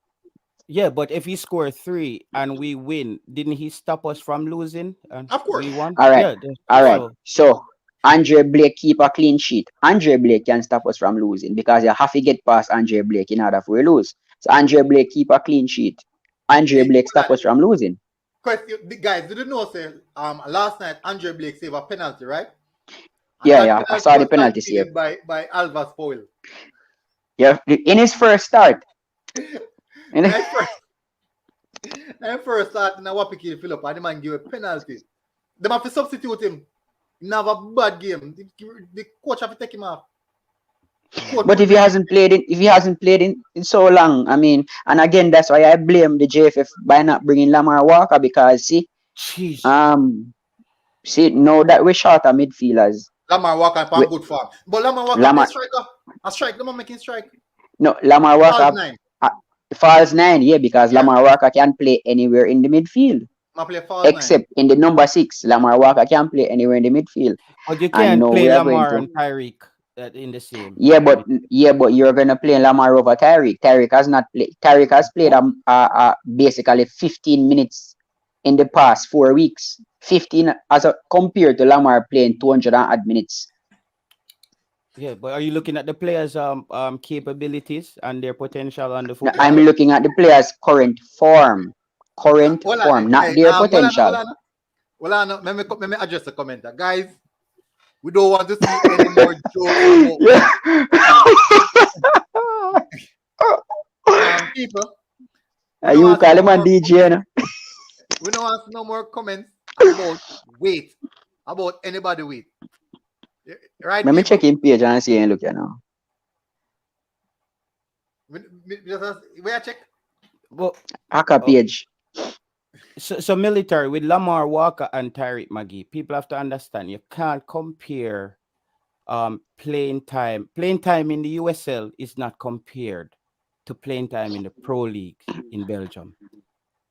yeah, but if he scored 3 and we win, didn't he stop us from losing? And Of course. we won. All right. Yeah, All right. So Andre Blake keep a clean sheet. Andre Blake can stop us from losing because you have to get past Andre Blake in order for we lose. So Andre Blake keep a clean sheet. Andre Blake stop us from losing. Question, guys, did you know say last night Andre Blake saved a penalty, right? And Yeah, that yeah. I penalty saw the was penalty conceded save. by Alva Spoil. Yeah, in his first start. In- And first start in a Wapiki Philip, and the man give a penalty. They have to substitute him. He have a bad game. The coach have to take him off. But if he hasn't played in so long, I mean, and again, that's why I blame the JFF by not bringing Lamar Walker because see, now that we're short of midfielders. Lamar Walker on good form, but Lamar Walker a striker. A strike, Lamar making strike. No, Lamar Walker falls 9, yeah, because Lamar Walker can play anywhere in the midfield. Except in the number 6, Lamar Walker can play anywhere in the midfield. But you can't play Lamar and Tyreek in the same. Yeah, but you're gonna play Lamar over Tyreek. Tyreek has not played. Tyreek has played basically 15 minutes in the past 4 weeks. 15 compared to Lamar playing 200 and odd minutes. Yeah, but are you looking at the players' capabilities and their potential on the football? No, I'm looking at the players' current form. Not their potential. Let me address the commenter. Guys, we don't want to see any more jokes. People. You call him a DJ, no? We don't want no more comments about weight. About anybody weight. Right? Let me check in page and see and look at now. Where I check? Well, Aka page. So military with Lamar Walker and Tyreek Magee, people have to understand you can't compare playing time. Playing time in the USL is not compared to playing time in the Pro League in Belgium.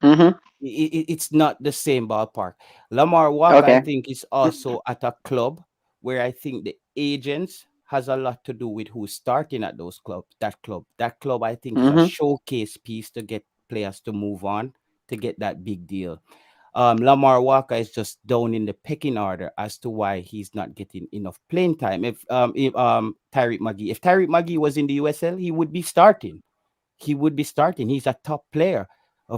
Mm-hmm. It's not the same ballpark. Lamar Walker, I think, is also at a club where I think the agents has a lot to do with who's starting at those clubs. That club, I think, is a showcase piece to get players to move on to get that big deal. Lamar Walker is just down in the pecking order as to why he's not getting enough playing time. If Tyreek Magee was in the USL, he would be starting. He's a top player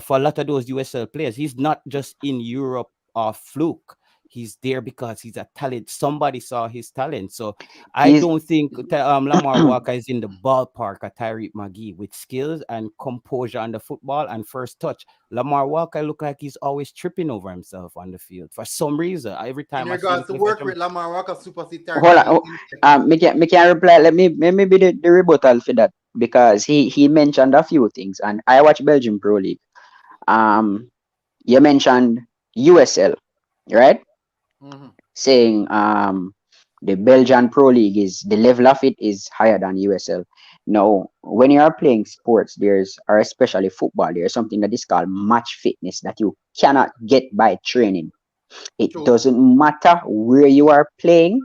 for a lot of those USL players. He's not just in Europe or fluke. He's there because he's a talent. Somebody saw his talent. So I don't think Lamar Walker is in the ballpark of Tyreek Magee with skills and composure on the football and first touch. Lamar Walker look like he's always tripping over himself on the field for some reason. Every time in regards to work with Lamar Walker, supersede Tyreek. Hold on. Me can reply. Let me be the rebuttal for that because he mentioned a few things and I watch Belgian Pro League. You mentioned USL, right? Mm-hmm. Saying the Belgian Pro League is the level of it is higher than USL. Now, when you are playing sports, or especially football, there's something that is called match fitness that you cannot get by training. It doesn't matter where you are playing.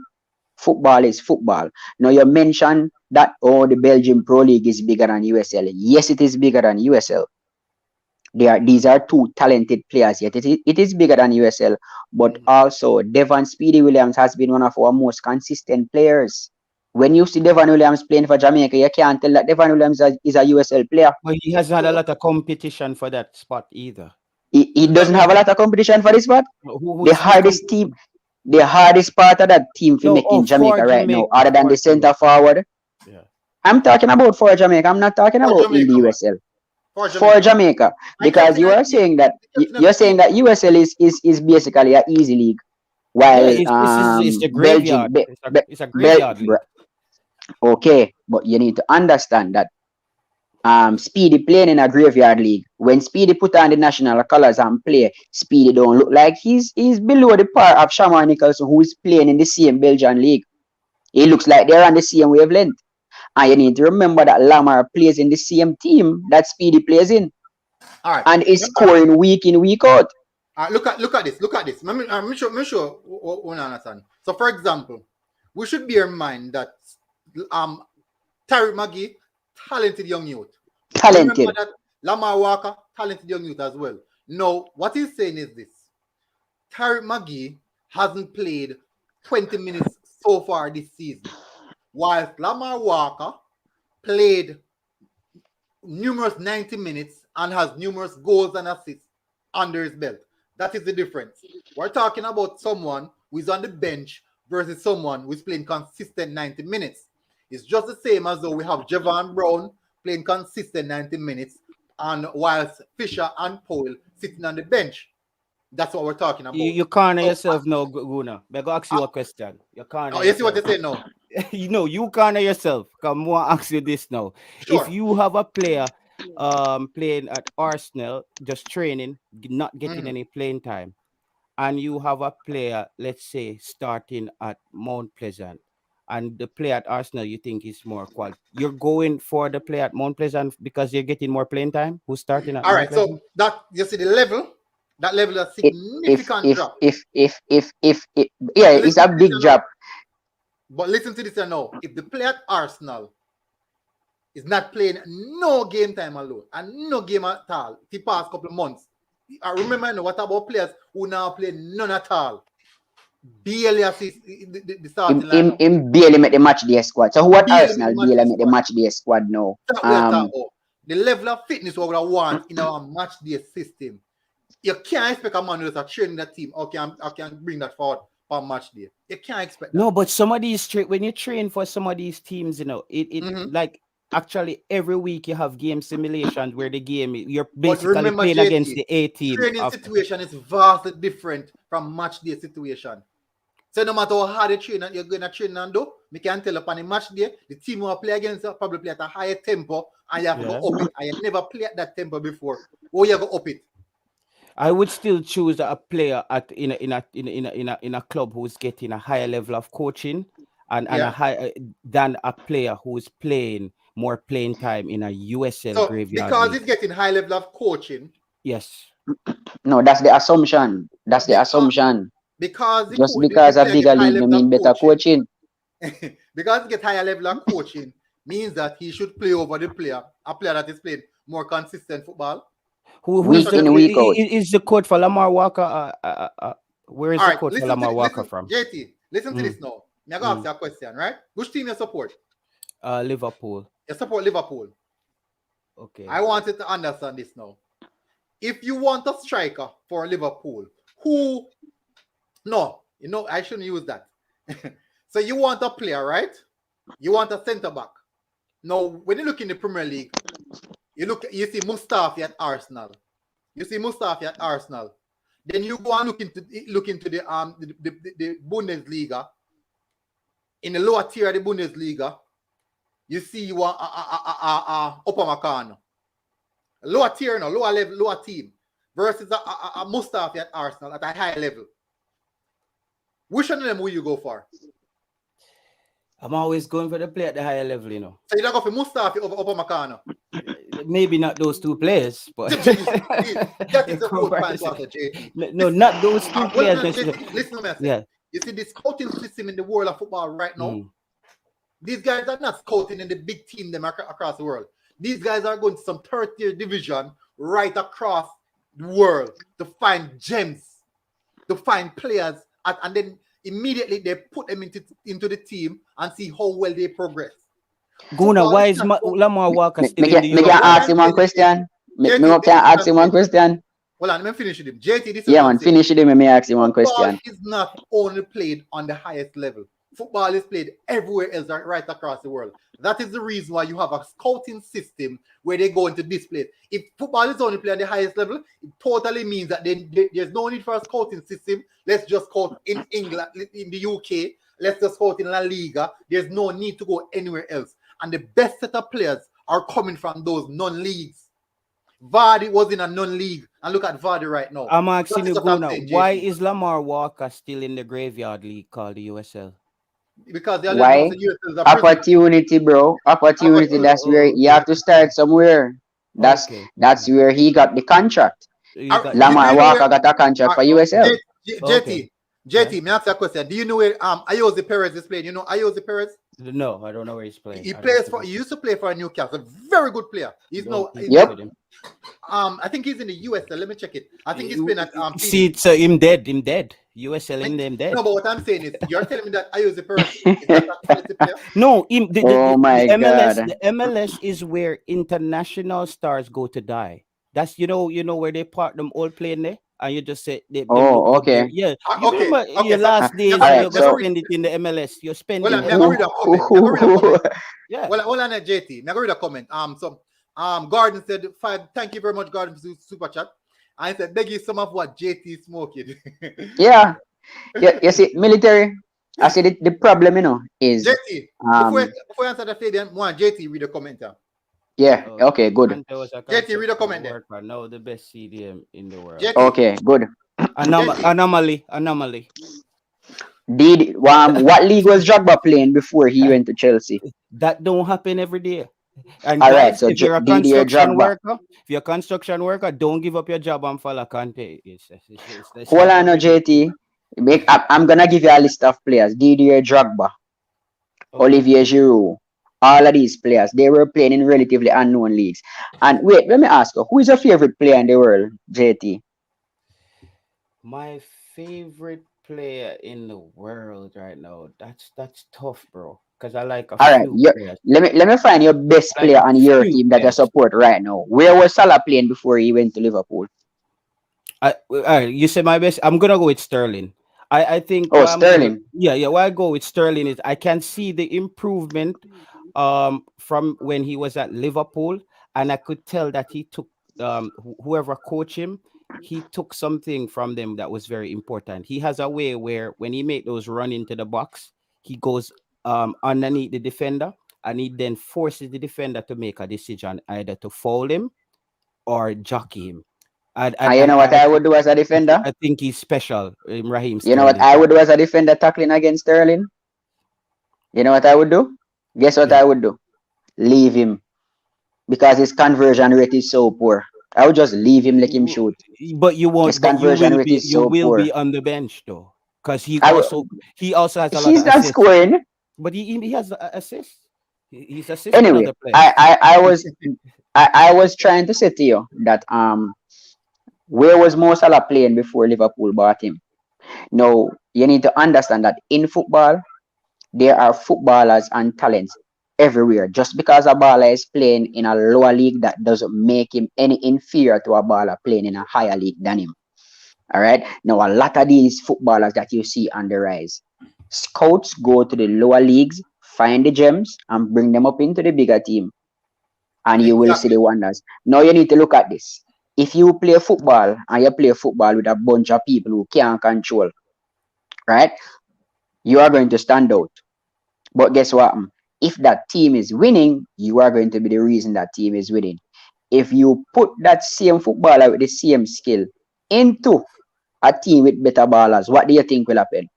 Football is football. Now, you mentioned that the Belgian Pro League is bigger than USL. Yes, it is bigger than USL. These are two talented players, yet it is bigger than USL. But also, Devon Speedy Williams has been one of our most consistent players. When you see Devon Williams playing for Jamaica, you can't tell that Devon Williams is a USL player. But he hasn't had a lot of competition for that spot either. He doesn't have a lot of competition for this spot. The hardest part of that team for me in Jamaica right now, other than the center forward. Yeah. I'm talking about for Jamaica. I'm not talking about in the USL. For Jamaica, because you are saying that USL is basically an easy league, while it's a graveyard. It's a graveyard league. Okay, but you need to understand that Speedy playing in a graveyard league. When Speedy put on the national colours and play, Speedy don't look like he's below the par of Shamar Nicholson, who is playing in the same Belgian league. He looks like they're on the same wavelength. And you need to remember that Lamar plays in the same team that Speedy plays in. All right. And is scoring week in, week out. Look at this. Let me show what I understand. So, for example, we should bear in mind that Tariq Magee, talented young youth. Talented. Remember that Lamar Walker, talented young youth as well. No, what he's saying is this. Tariq Magee hasn't played 20 minutes so far this season, whilst Lamar Walker played numerous 90 minutes and has numerous goals and assists under his belt. That is the difference. We're talking about someone who is on the bench versus someone who is playing consistent 90 minutes. It's just the same as though we have Javon Brown playing consistent 90 minutes, and whilst Fisher and Powell sitting on the bench. That's what we're talking about. You corner yourself now, Guna. I go ask you a question. You corner. Oh, you see what they say now? You corner yourself. Come on, ask you this now. Sure. If you have a player playing at Arsenal, just training, not getting any playing time, and you have a player, let's say, starting at Mount Pleasant, and the player at Arsenal you think is more quality, you're going for the player at Mount Pleasant because you're getting more playing time? Who's starting at All Mount right, Pleasant? so that you see the level. That level is significant drop. It's a big drop. But listen to this now. If the player at Arsenal is not playing no game time alone and no game at all the past couple of months, I remember what about players who now play none at all? Barely assist the starting lineup. Him barely make the match day squad. So who at Arsenal barely make the match day squad now? The level of fitness we would want in our match day system. You can't expect a man who's training that team. Okay, I can bring that forward for match day. You can't expect that. No, but some of these when you train for some of these teams, like actually every week you have game simulations where the game you're basically playing against the A team. Training situation is vastly different from match day situation. So no matter how hard you train, you're going to train and do, we can tell upon the match day, the team who play against you probably play at a higher tempo, and you have to go up it. And you never played at that tempo before. Or you go up it. I would still choose a player in a club who's getting a higher level of coaching and a high than a player who's playing more playing time in a USL graveyard. Because he's getting high level of coaching. Yes. No, that's the assumption. That's the assumption. Because just because a bigger league mean better coaching. Because he get higher level of coaching means that he should play over a player that is playing more consistent football. Who's the coach for Lamar Walker? Where is the coach for Lamar Walker from? JT, listen to this now. I'm going to ask you a question, right? Which team you support? Liverpool. You support Liverpool. Okay. I wanted to understand this now. If you want a striker for Liverpool, who... No, I shouldn't use that. So you want a player, right? You want a centre-back. Now, when you look in the Premier League, you see Mustafi at Arsenal. Then you go and look into the Bundesliga. In the lower tier of the Bundesliga, you see you want Upamecano. Lower tier, lower level, lower team versus a Mustafi at Arsenal at a high level. Which one of them will you go for? I'm always going for the player at the higher level, So you don't go for Mustafi over Upamecano? Maybe not those two players, but that is a good point. No, not those two players. Listen to me. Yeah. You see the scouting system in the world of football right now. These guys are not scouting in the big team them across the world. These guys are going to some third-tier division right across the world to find gems, to find players, and then immediately they put them into the team and see how well they progress. Guna, why is Lamar Walker still in the Me can ask him one question. Me can ask him one question. Well, let me finish with him. JT, this is Yeah, man, finish with him and me ask him one Football question. is not only played on the highest level. Football is played everywhere else right across the world. That is the reason why you have a scouting system where they go into display. If football is only played on the highest level, it totally means that there's no need for a scouting system. Let's just scout in England, in the UK. Let's just scout in La Liga. There's no need to go anywhere else. And the best set of players are coming from those non-leagues. Vardy was in a non-league. And look at Vardy right now. I'm asking you, Guna, why is Lamar Walker still in the graveyard league called the USL? Because why? Opportunity, bro. Opportunity. That's where you have to start somewhere. That's where he got the contract. Lamar Walker got a contract for USL. JT, me ask you a question. Do you know where Ayoze Perez is playing? You know Ayoze Perez? No, I don't know where he's playing. He used to play for Newcastle. Very good player. He's I think he's in the USL. Let me check it. I think he's playing at See, it's him dead. USL in them dead. No, but what I'm saying is, you're telling me that Ayoze Perez is not a quality player? No, the MLS, God. the MLS is where international stars go to die. That's you know where they part them all playing there, and you just say okay. Yeah. You remember your last days right, you're gonna spend it in the MLS. You're spending Well, I'm gonna read a comment. Yeah. Well, hold on, JT. I'm gonna read a comment. Gordon said, thank you very much, Gordon, for super chat. I said, beg you some of what JT is smoking. Yeah. You see, military. I said the problem, is JT. Before you answer the failure, JT read a comment. Yeah. Okay. Good. JT, read a comment there. Now the best CDM in the world. JT. Okay. Good. Anomaly. What league was Drogba playing before he went to Chelsea? That don't happen every day. And all guys, right, so if you're a construction worker, don't give up your job and follow Kante. Hold on, JT. I'm gonna give you a list of players: Didier Drogba, Olivier Giroud, all of these players. They were playing in relatively unknown leagues. And wait, let me ask you: who is your favorite player in the world, JT? My favorite player in the world right now. That's tough, bro. Because I like players. Let me find your best player on your team that you support right now. Where was Salah playing before he went to Liverpool? You say my best. I'm gonna go with Sterling. I think. Sterling. Why I go with Sterling is I can see the improvement from when he was at Liverpool, and I could tell that he took whoever coached him. He took something from them that was very important. He has a way where when he make those run into the box, he goes underneath the defender, and he then forces the defender to make a decision either to foul him or jockey him. And you know what I would do as a defender? I think he's special, Raheem Sterling. You know what I would do as a defender tackling against Sterling? You know what I would do? Guess what I would do? Leave him. Because his conversion rate is so poor. I would just leave him, let him shoot. But you won't. His conversion rate is so poor. You will be on the bench though, because he also has a lot of assists. He's not scoring. But he has assists. He's assisting anyway, other players. I was trying to say to you that where was Mo Salah playing before Liverpool bought him? Now you need to understand that in football there are footballers and talents everywhere. Just because a baller is playing in a lower league, that doesn't make him any inferior to a baller playing in a higher league than him. All right. Now a lot of these footballers that you see on the rise, scouts go to the lower leagues, find the gems, and bring them up into the bigger team. And you will see the wonders. Now you need to look at this. If you play football and you play football with a bunch of people who can't control, right? You are going to stand out. But guess what? If that team is winning, you are going to be the reason that team is winning. If you put that same footballer with the same skill into a team with better ballers, what do you think will happen?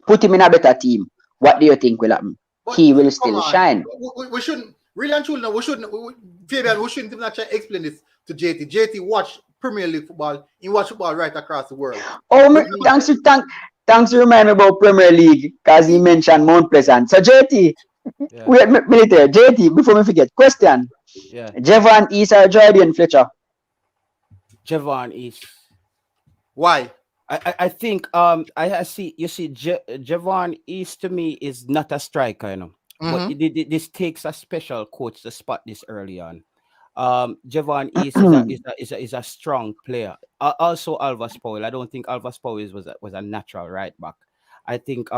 Put him in a better team. What do you think will happen? But he will still shine. We shouldn't, really and truly, we shouldn't even actually explain this to JT. JT watch Premier League football. He watch football right across the world. Oh, thanks. thanks to remind me about Premier League because he mentioned Mount Pleasant. So JT, Yeah. wait, military. JT, before me forget, question. Yeah. Javon East or Jordan Fletcher? Javon East. Why? I think I see Javon East to me is not a striker, you know. But this takes a special coach to spot this early on. Javon East is a strong player. Also Alvas Powell. I don't think Alvas Powell was a natural right back. I think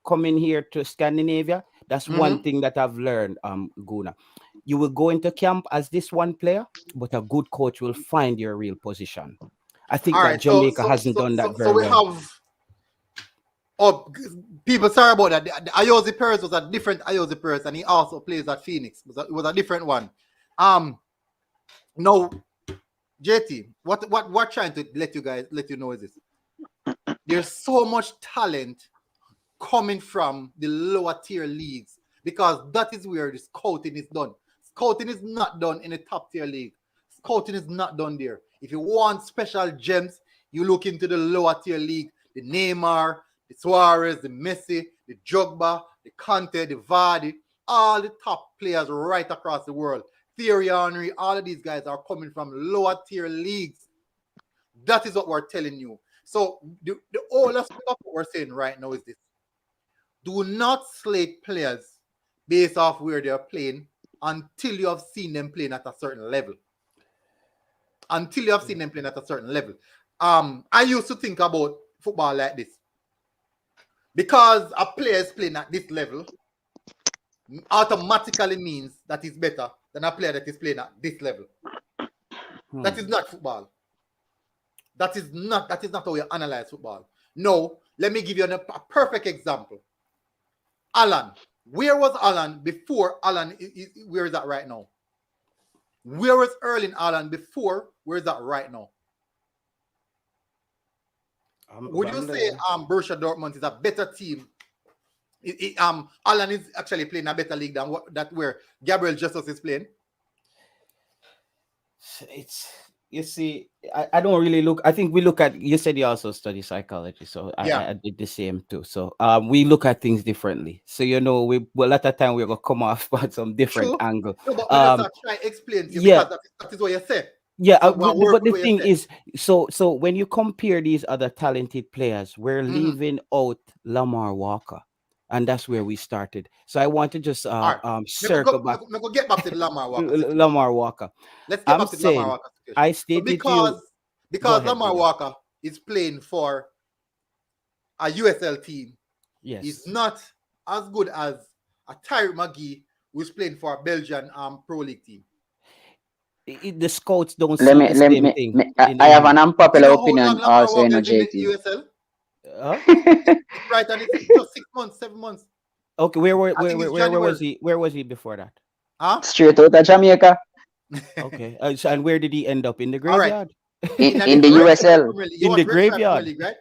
coming here to Scandinavia, that's one thing that I've learned, Guna. You will go into camp as this one player, but a good coach will find your real position. I think All that right, Jamaica hasn't done that very so we well. have. Oh, people, sorry about that. The Ayoze Perez was a different Ayoze Perez, and he also plays at Phoenix. It was a different one. No, JT, what trying to let you know is this. There's so much talent coming from the lower tier leagues because that is where the scouting is done. Scouting is not done in the top tier league. Scouting is not done there. If you want special gems, you look into the lower tier league. The Neymar, the Suarez, the Messi, the Drogba, the Conte, the Vardy, all the top players right across the world. Thierry Henry, all of these guys are coming from lower tier leagues. That is what we're telling you. So the only stuff what we're saying right now is this. Do not slate players based off where they're playing until you have seen them playing at a certain level. Until you have seen them playing at a certain level. I used to think about football like this. Because a player is playing at this level, automatically means that he's better than a player that is playing at this level. That is not football. That is not how you analyze football. No, let me give you a perfect example. Alan. Where was Alan before Alan? Where is that right now? Where was Erling Alan before? Where is that right now? Would you say Borussia Dortmund is a better team? Alan is actually playing a better league than where Gabriel Jesus is playing? You see, I don't really look. I think we look at. You said you also study psychology, so I did the same too. So we look at things differently. So a lot of time we're gonna come off at some different angle. No, but I just try to explain to you because that is what you say. Yeah, but the thing is, so when you compare these other talented players, we're leaving out Lamar Walker, and that's where we started. So I want to just circle back. Go get back to Lamar Walker. Lamar Walker. Let's get back to Lamar Walker. I stated because Lamar Walker is playing for a USL team. Yes, he's not as good as a Tyrick McGee who's playing for a Belgian Pro League team. The scouts don't see the same thing. I have an unpopular opinion also in JT. USL? Right, and it's just 6 months, 7 months. Okay, where was he? Where was he before that? Straight out of Jamaica. Okay, and where did he end up? In the graveyard? Right. In the USL. In the graveyard. League, right?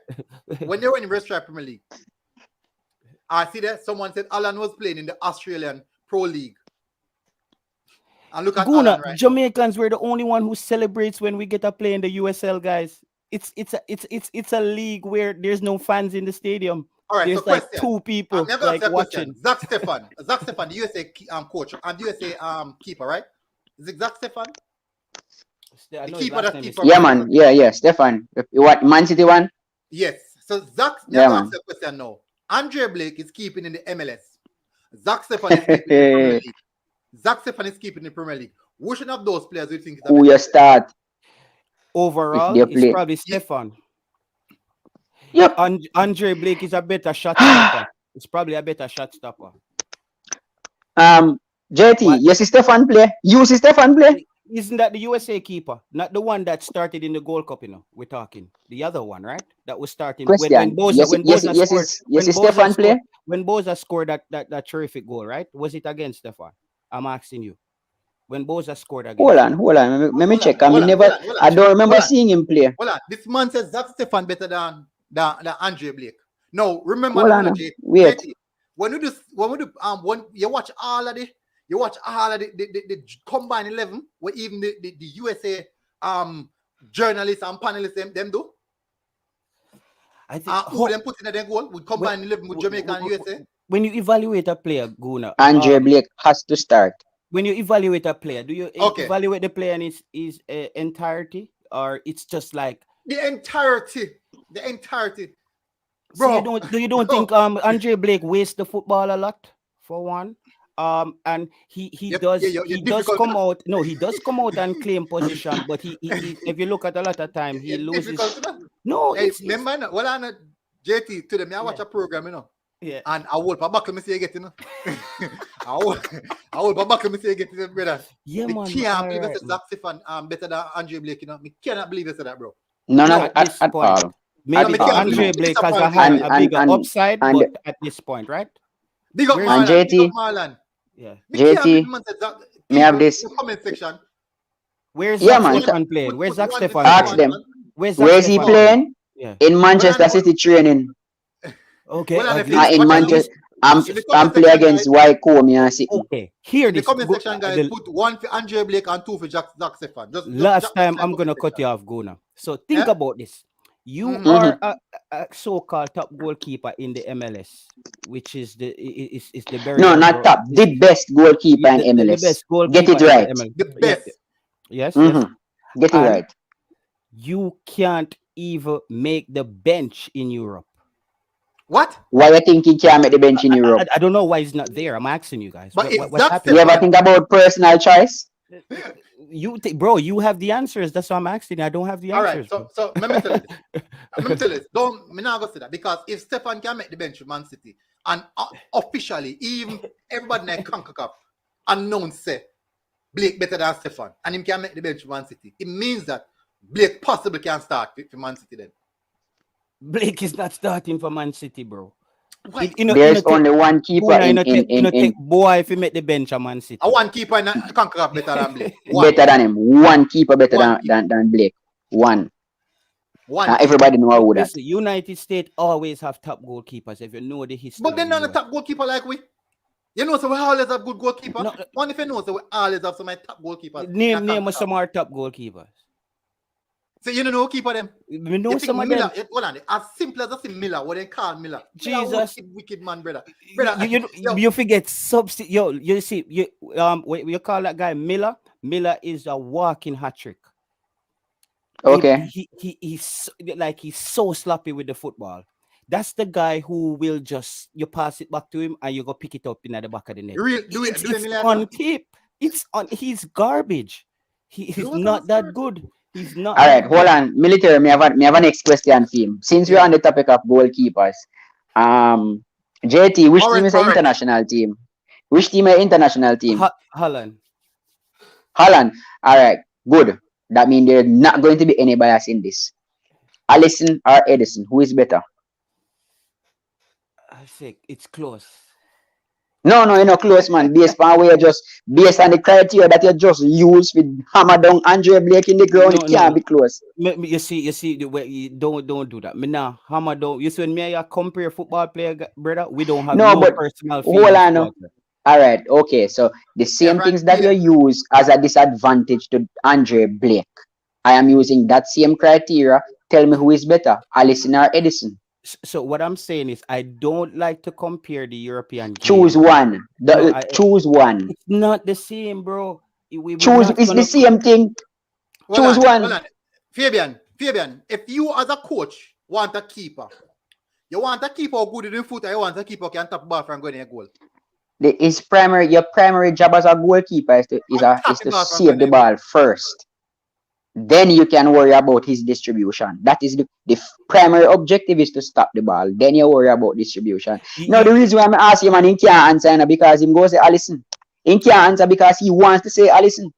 When they were in the Red Stripe Premier League, I see that someone said Alan was playing in the Australian Pro League. And look at Guna, Alan right Jamaicans were the only one who celebrates when we get a play in the USL, guys. It's a league where there's no fans in the stadium. All right, there's so like question. 2 people like watching. Zach Stefan, the USA coach and USA keeper, right? Is it Zach Stefan? The keeper that's keeper. Yeah, man. Yeah. Stefan. What, Man City one? Yes. So Zach, ask the question now. Andre Blake is keeping in the MLS. Zach Stefan is keeping in the Premier League. Zach Stefan is keeping the Premier League. Which one of those players do you think is who you start? Overall, it's probably Stefan. Yep. Andre Blake is a better shot stopper. It's probably a better shot stopper. JT, what? You see Stefan play? You see Stefan play? Isn't that the USA keeper? Not the one that started in the Gold Cup, we're talking. The other one, right? That was starting when Boza scored that terrific goal, right? Was it against Stefan? I'm asking you. When Boza scored again. Hold on. Let me check. I don't remember seeing him play. Hold on. This man says Zach Stefan better than Andre Blake. No, remember wait. When you watch all of the combined 11, where even the USA journalists and panelists them do. I think who them put in their goal would combine 11 with Jamaica and USA. when you evaluate a player, Guna, Andre Blake has to start. when you evaluate a player, do you Okay. evaluate the player in his entirety, or it's just like The entirety. so Bro. you don't think Andre Blake wastes the football a lot for one? And he does come out. No, he does come out and claim position, but he if you look at a lot of time, he loses. No, hey, remember, well, I'm not JT to them. I watch a program, you know. Yeah. And I will buckle me say you get, you know. I will buckle me say you get, you know, brother. Yeah, man. Can't believe it's Saxophone better than Andre Blake, you know. Me cannot believe it's that, bro. No, at this at point. all. Maybe Andre Blake has a bigger upside, but at this point, right? Big up And Marlon. JT. Big up Marlon. Yeah. JT, me have this. Comment section. Where's Yeah, Zach man. Stefan playing? Where's Zach Stefan? Ask them. Where's he playing? Yeah. In Manchester City training. Okay. Well, In Manchester, I'm playing against Wycombe and City. Okay. Here The this. comment section, guys, put 1 for Andre Blake and 2 for Zach Stefan. Last time I'm gonna cut you off, Guna. So think about this. You are a so-called top goalkeeper in the MLS, which is the very not top, the best goalkeeper in MLS. The best goalkeeper. Get it right. The best. Yes. Get it right. You can't even make the bench in Europe. What? Why you think he can't make the bench in Europe? I don't know why he's not there. I'm asking you guys. But What's happening? You ever think about personal choice? Bro, you have the answers. That's why I'm asking. I don't have the answers. All right, so let me tell you this. Let me tell you this. Me not go say that, because if Stefan can make the bench with Man City, and officially, even everybody in the CONCACAF unknown say Blake better than Stefan, and him can make the bench with Man City, it means that Blake possibly can start for Man City then. Blake is not starting for Man City, bro. There's only one keeper in boy, if you make the bench of Man City. One keeper in CONCACAF better than Blake. Better than him. One keeper better than Blake. One. Everybody know who that. Listen, United States always have top goalkeepers. If you know the history. But they're not a top goalkeeper like we. You know, so we always have good goalkeeper. No, one if you know, so we always have some top goalkeepers. Name us some more top goalkeepers. So you don't know who keeper them? We know some of Miller, them. Hold on, as simple as I say Miller, what they call Miller. Jesus, wicked man, brother. You forget substitute. Yo, you see, you call that guy Miller. Miller is a walking hat trick. Okay. He's so sloppy with the football. That's the guy who will just you pass it back to him and you go pick it up in at the back of the net. It's on tip. It's on. He's garbage. He's not that good. He's not. All right, hold on. Military, me have a next question for him. Since we're on the topic of goalkeepers, JT, which team is an international team? Which team is an international team? Holland. Holland. All right, good. That means there's not going to be any bias in this. Allison or Edison, who is better? I think it's close. No, you're not close, man. Based on the criteria that you just use with hammer down Andre Blake in the ground, it can't be close. You see, don't do that. Me now hammer down. You see, when me and you compare football player, brother, we don't have no personal feelings. Hold on. All right, okay. So the same things that you use as a disadvantage to Andre Blake, I am using that same criteria. Tell me who is better, Allison or Edison. So what I'm saying is, I don't like to compare the European game. Choose one. Choose one. It's not the same, bro. It's the same thing. Choose one. Hold on. Fabian, if you as a coach want a keeper, you want a keeper good in the foot, or you want a keeper who can tap ball from going in a goal? Your primary job as a goalkeeper is to save the ball first. Then you can worry about his distribution. That is the primary objective is to stop the ball. Then you worry about distribution. Now the reason why I'm asking him and he can't answer because him goes say Allison. He can't answer because he wants to say Allison.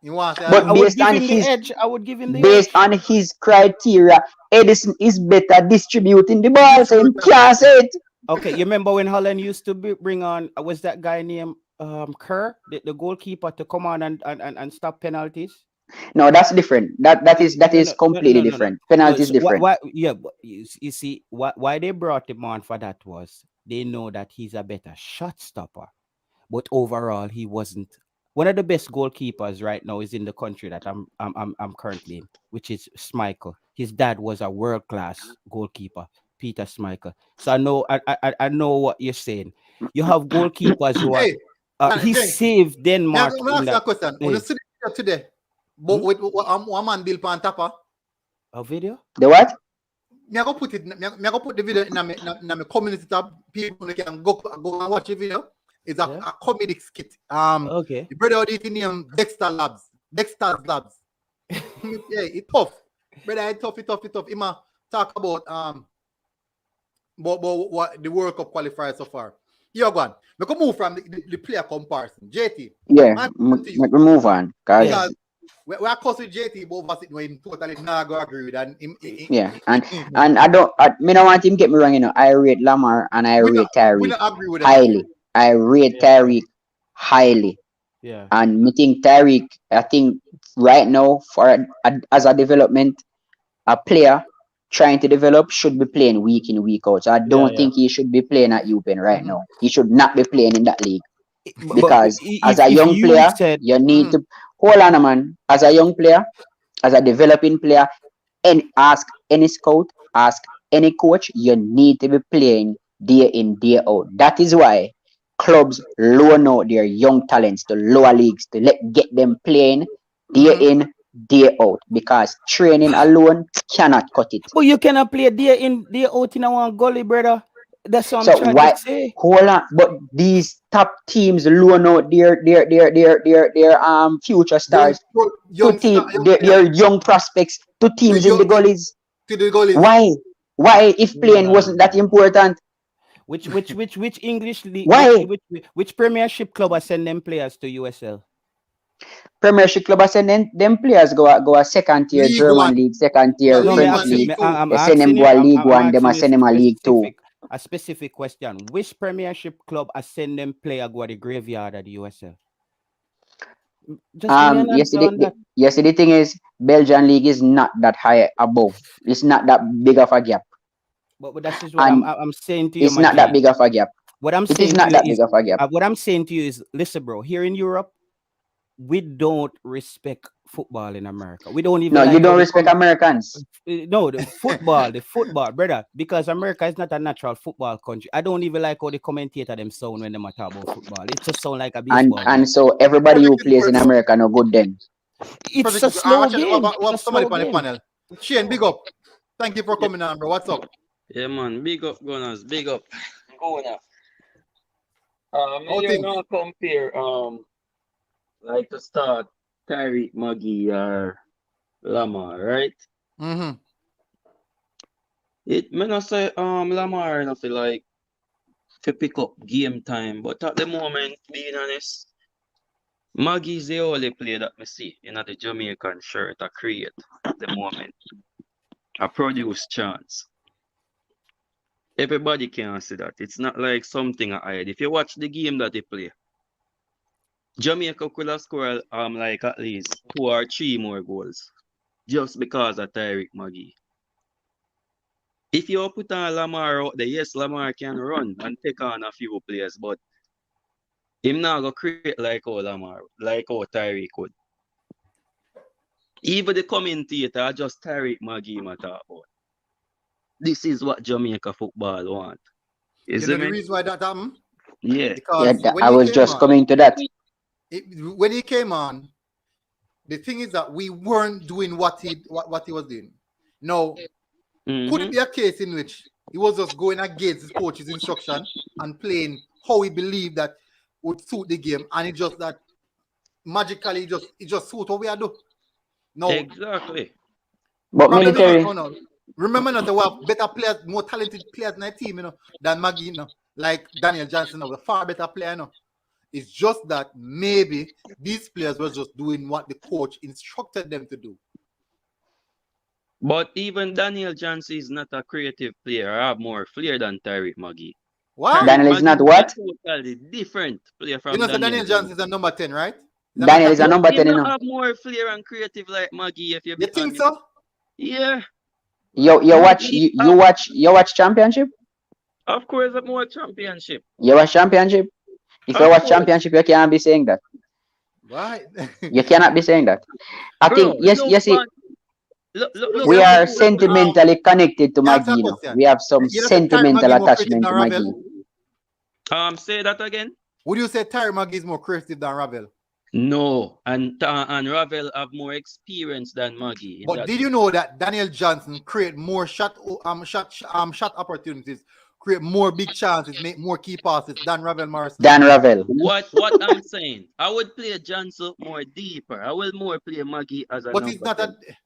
But based on his edge, I would give him the based on his criteria, Edison is better distributing the ball, so he can't say it. Okay, you remember when Holland used to bring on was that guy named Kerr, the goalkeeper, to come on and stop penalties? No, that's different. That is completely different. Penalties different. But you see, why they brought him on for that was they know that he's a better shot stopper. But overall, he wasn't. One of the best goalkeepers right now is in the country that I'm currently in, which is Schmeichel. His dad was a world-class goalkeeper Peter Schmeichel. So I know what you're saying. You have goalkeepers who are Hey, he James, saved Denmark me in ask you a that. question. When Hey, you see the video today, but with one man Bill Pantapa, a video? The what? me I go put it. Me I go put the video in my community tab. People can go and watch the video. It's a comedic skit. Okay. The brother did it in Dexter's Labs. Yeah, it's tough. Brother, it's tough. Ima talk about what the World Cup qualifiers so far. You're gone. We can move from the player comparison. JT. Yeah, we move on. Because we are with JT, but him totally not go agree with that. Yeah, and I don't want him get me wrong, you know. I rate Lamar and I rate we Tyreek not agree with highly. I rate Tyreek highly. Yeah. And me think Tyreek, I think right now as a development, a player trying to develop should be playing week in, week out. So I don't think he should be playing at UPenn right now. He should not be playing in that league. Because as a young player, you need to hold on, man. As a young player, as a developing player, and ask any scout, ask any coach, you need to be playing day in, day out. That is why clubs loan out their young talents to lower leagues to get them playing day in, day out, because training alone cannot cut it. But you cannot play day in, day out in one gully, brother. That's what I'm trying to say. Hold on, but these top teams loan out their future stars their young prospects to teams in the gullies. To the gullies. Why if playing wasn't that important? Which English league? Why? Which Premiership club are send them players to USL? Premiership club are sending them players go a second tier League German One. league, second tier No, French League league. One. They send them go a League One, them send them a League Two. A specific question: which Premiership club are send them player go to the graveyard at the USL? Yes, the thing is, Belgian league is not that high above. It's not that big of a gap. But that's just what I'm saying to you. It's not that big of a gap. What I'm saying to you is, what I'm saying to you is, listen, bro. Here in Europe, we don't respect football in America. We don't even. No, you don't respect Americans. No, the football, brother. Because America is not a natural football country. I don't even like how the commentator them sound when they talk about football. It just sound like a baseball. And so everybody who plays in America no good then. It's a slow game. Somebody on the panel. Shane, big up. Thank you for coming on, bro. What's up? Yeah, man. Big up, Gunners. Big up. Going things? Gonna compare like to start Tyreek Magee or Lamar, right? It may not say Lamar enough like to pick up game time, but at the moment, being honest, Magee is the only player that I see in the Jamaican shirt I create at the moment. I produce chance. Everybody can see that. It's not like something I hide. If you watch the game that they play, Jamaica could have scored like at least 2 or 3 more goals just because of Tyreek Magee. If you put on Lamar out there, yes, Lamar can run and take on a few players, but him not gonna create like how Lamar, like how Tyreek could. Even the commentator are just Tyreek Magee matter about. This is what Jamaica football want. You know the reason why that happened? Yeah. Because I was just coming to that. When he came on, the thing is that we weren't doing what he was doing. No, could it be a case in which he was just going against his coach's instruction and playing how he believed that would suit the game, and it just that magically it just suit what we are doing? No, exactly. But military. No. Remember not there were better players, more talented players in the team, than Magee, like Daniel Johnson, a far better player, It's just that maybe these players were just doing what the coach instructed them to do. But even Daniel Johnson is not a creative player. I have more flair than Tyreek Magee. What? Daniel is not what? Totally different player from Daniel Johnson is a number 10, right? Daniel is a number 10, You have more flair and creative like Magee. If you think honest. So? Yeah. You watch championship? Of course, more championship. You watch championship? If you watch championship, you cannot be saying that. Right. You cannot be saying that. I think yes. look We at are the sentimentally connected to You answer Maggie. a You know. question. We have some You know, say Tyre sentimental Maggie more creative attachment than to Maggie. Ravel. say that again. Would you say Tyre Maggie is more creative than Ravel? No, and Ravel have more experience than Maggie. In But that did you know that Daniel Johnson create more shot opportunities, create more big chances, make more key passes than Ravel Morrison? Dan Ravel. what I'm saying, I would play Johnson more deeper. I will more play Maggie as a But he's number not 10. a.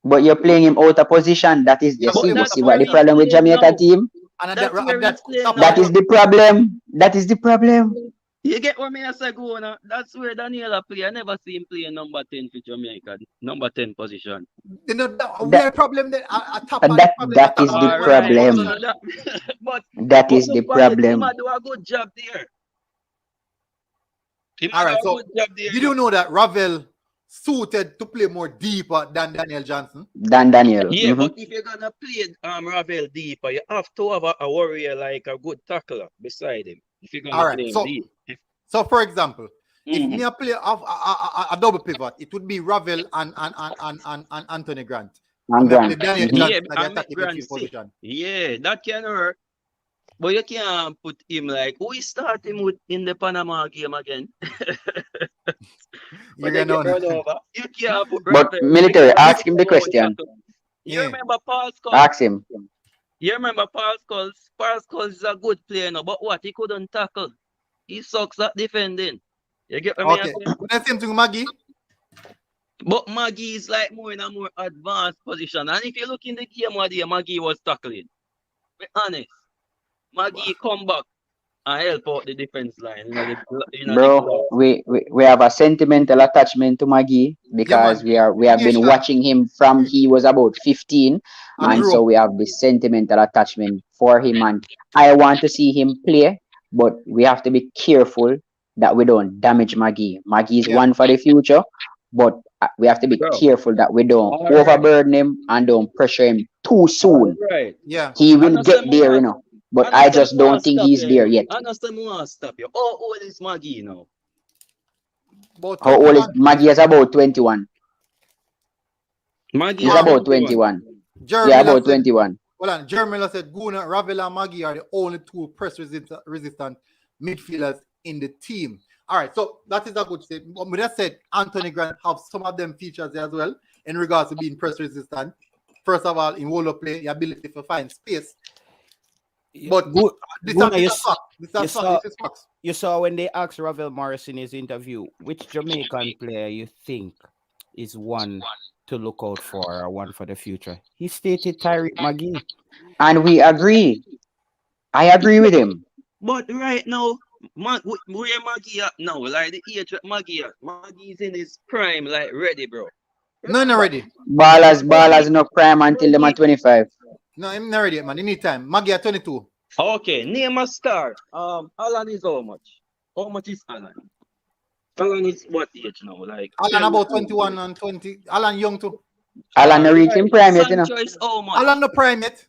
But you're playing him out of position. That is, Yeah, But you that's see where what the he's problem with playing Jamaica now. team? And That's where he's playing top now. That is the problem. That is the problem. You get what me I say, go on. That's where Daniela play. I never see him play number 10 for Jamaica, number 10 position. You know, we That- have a problem that a top And man. that- Problem that a top is the man. Alright, problem. so that, but That is the look on it, He problem. might do a good job there. He might Alright, do a so good job there. did you know that Ravel suited to play more deeper than Daniel Johnson? Dan Daniel. Yeah, Mhm. but if you're gonna play Ravel deeper, you have to have a warrior like a good tackler beside him. If you're gonna Alright, play him so deep. so for example, if Mhm. me a play of a double pivot, it would be Ravel and Anthony Grant. And And me Grant. play Daniel Mhm. Yeah, Johnson at the and make attacking Grant midfield sick. position. Yeah, that can work. But you can't put him like who is starting with in the Panama game again. You're When they gonna get run over. You can't put But Ravel military, because ask he him the won't question. tackle. You Yeah. remember Paul Scholes? Ask him. You remember Paul Scholes? Paul Scholes is a good player now, but what? He couldn't tackle. He sucks at defending. You get what I Okay. mean? When I same thing with Maggie, But Maggie is like more in a more advanced position. And if you look in the game what day Maggie was tackling, be honest, Maggie come back and help out the defense line. Bro, we have a sentimental attachment to Maggie because man. we have been Nation. watching him from he was about 15, And and grew so up. we have this sentimental attachment for him, and I want to see him play, but we have to be careful that we don't damage Maggie. Maggie is Yeah. one for the future, but we have to be Bro. careful that we don't All right. overburden him and don't pressure him too soon. Right. Yeah. He will Understand get there, more. you know, but I just don't think he's there yet. Understand more stop you. How old is Maggie now? About How old is 21. Maggie? Is about 21. Maggie He's is about 21. 21. Jeremy Yeah, Miller about said, 21. hold on. Jeremy Miller said Guna, Ravel, and Maggie are the only two press resistant midfielders in the team. All right, so that is a good statement. But with that said, Anthony Grant have some of them features as well in regards to being press resistant. First of all, in wall of play, the ability to find space. But this Guna, is fact. This is facts. You saw when they asked Ravel Morris in his interview, which Jamaican player you think is one to look out for or one for the future? He stated Tyreek Magee. And we agree. I agree with him. But right now, where Maggie at now? Like the age of Maggie at. Maggie's in his prime, like ready, bro. No, not ready. Ballers no prime until them at 25. No, I'm not ready, man. You need time. Maggie at 22. Okay, name a star. Alan is how much? How much is Alan? Alan is what age now? Like Alan about 21 and 20. Alan young too. Alan no reach him prime yet, you know. Sancho is how much? Alan no prime yet.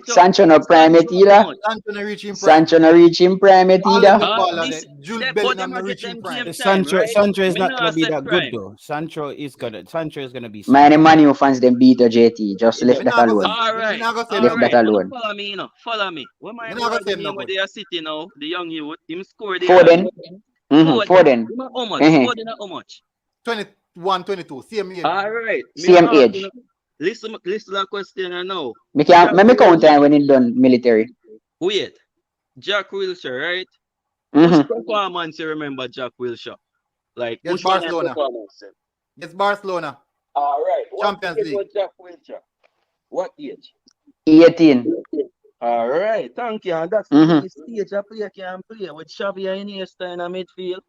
Sancho no prime yet either. Sancho no reach him prime. Sancho no reach him prime yet either. Jules Bellingham no reach him prime. Sancho is not gonna be that good though. Sancho is gonna be. Man U fans them beat the JT. Just left that alone. All right. Left that alone. Follow me, you know. Follow me. When my they are sitting now, the young youth, him scored. Foden. Foden. How much? Foden how much? 21, 22. Same age. All right. Same age. Listen to that question now. Me count time when it done military. Wait. Jack Wilshere, right? Which performance you remember Jack Wilshere? Like Yes, Barcelona. Yes, Barcelona. All right. Champions League. Jack Wilshere? What age? 18. All right. Thank you. And that's the stage a player can play with Xavi and Iniesta in a midfield.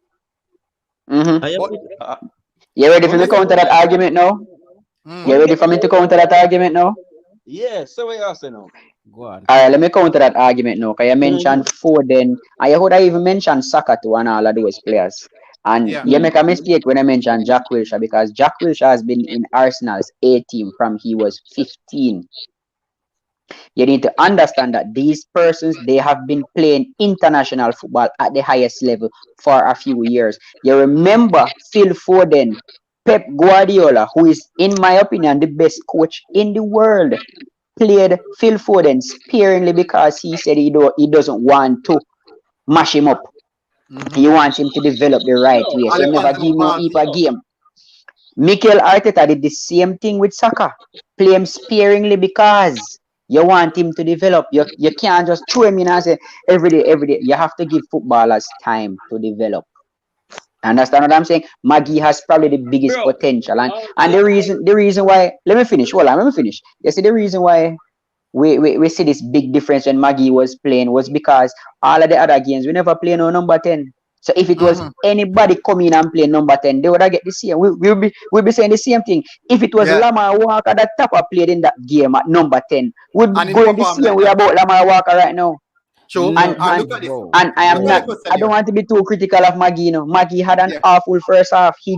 You ready for me to counter that argument now? You ready for me to counter that argument now? Yeah, so what you say now? Go on. Alright, let me counter that argument now. Because you mentioned Foden. And you would have even mentioned Saka too and all of those players. And you make a mistake when I mention Jack Wilshere, because Jack Wilshere has been in Arsenal's A team from he was 15. You need to understand that these persons, they have been playing international football at the highest level for a few years. You remember Phil Foden Pep Guardiola, who is, in my opinion, the best coach in the world, played Phil Foden sparingly because he said he doesn't want to mash him up. He wants him to develop the right way. So he never give him no heap of game. Mikel Arteta did the same thing with Saka. Play him sparingly because you want him to develop. You can't just throw him in and say every day. You have to give footballers time to develop. Understand what I'm saying? Maggie has probably the biggest potential, and the reason why. Let me finish. Hold on, let me finish. You see, the reason why we see this big difference when Maggie was playing was because all of the other games we never play no number 10. So if it was anybody come in and play number 10, they would have get the same. We'll be saying the same thing. If it was Lamar Walker that top up played in that game at number 10, we'd be going the same way about Lamar Walker right now. Sure. And I don't want to be too critical of Maggie. You know, Maggie had an awful first half. He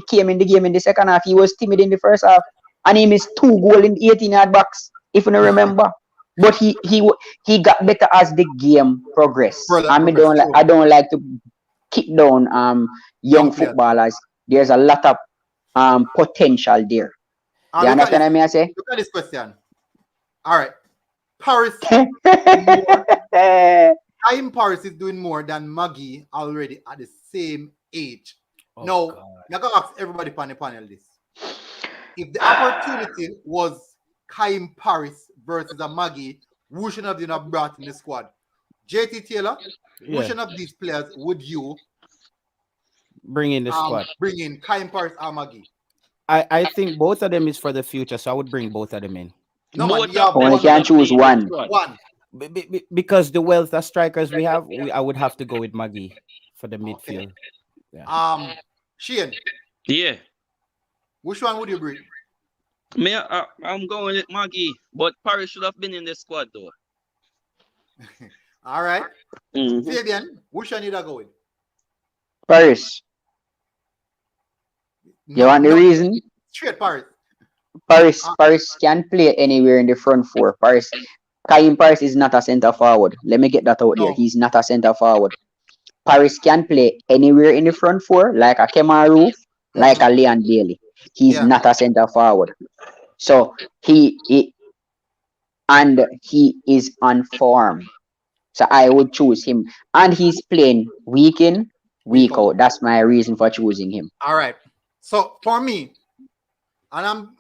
came in the game in the second half. He was timid in the first half, and he missed 2 goals in the 18-yard box, if you don't remember. But he got better as the game progressed. I don't like to kick down young footballers. There's a lot of potential there. You understand what I mean? I say? Look at this question. All right. Paris Paris is doing more than Maggie already at the same age. Now, I'm going to ask everybody on the panel this. If the opportunity was Kaim Paris versus a Maggie, who should have been brought in the squad? JT Taylor, which one of these players would you bring in the squad? Bring in Kaim Paris or Maggie? I think both of them is for the future, so I would bring both of them in. No, man, you can't choose one. Because the wealth of strikers we have, I would have to go with Maggie for the midfield. Yeah. Shane. Yeah. Which one would you bring? I'm going with Maggie, but Paris should have been in the squad though. All right. Fabian, which one did I go with? Paris. You want the reason? Straight Paris. Paris can play anywhere in the front four. Kaim Paris is not a centre forward. Let me get that out there. He's not a centre forward. Paris can play anywhere in the front four, like a Kemaru, like a Leon Bailey. He's not a centre forward. So he is on form. So I would choose him. And he's playing week in, week out. That's my reason for choosing him. All right. So for me, and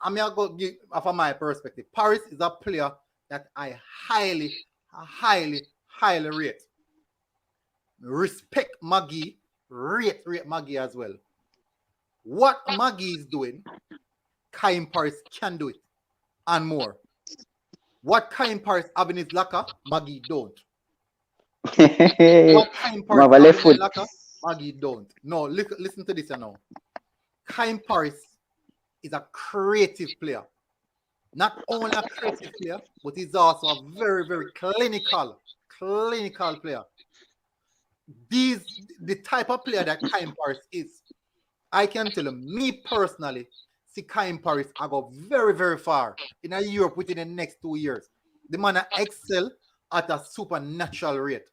I'm going to give from my perspective, Paris is a player that I highly rate. Respect Maggie, rate Maggie as well. What Maggie is doing, Kaim Paris can do it, and more. What Kaim Paris have in his locker, Maggie don't. What Kaim Paris have in his locker, Maggie don't. No, listen to this now. Kaim Paris is a creative player. Not only a creative player, but he's also a very, very clinical player. The type of player that Kaim Paris is, I can tell you, me personally, see Kaim Paris, I go very, very far in Europe within the next 2 years. The man excel at a supernatural rate.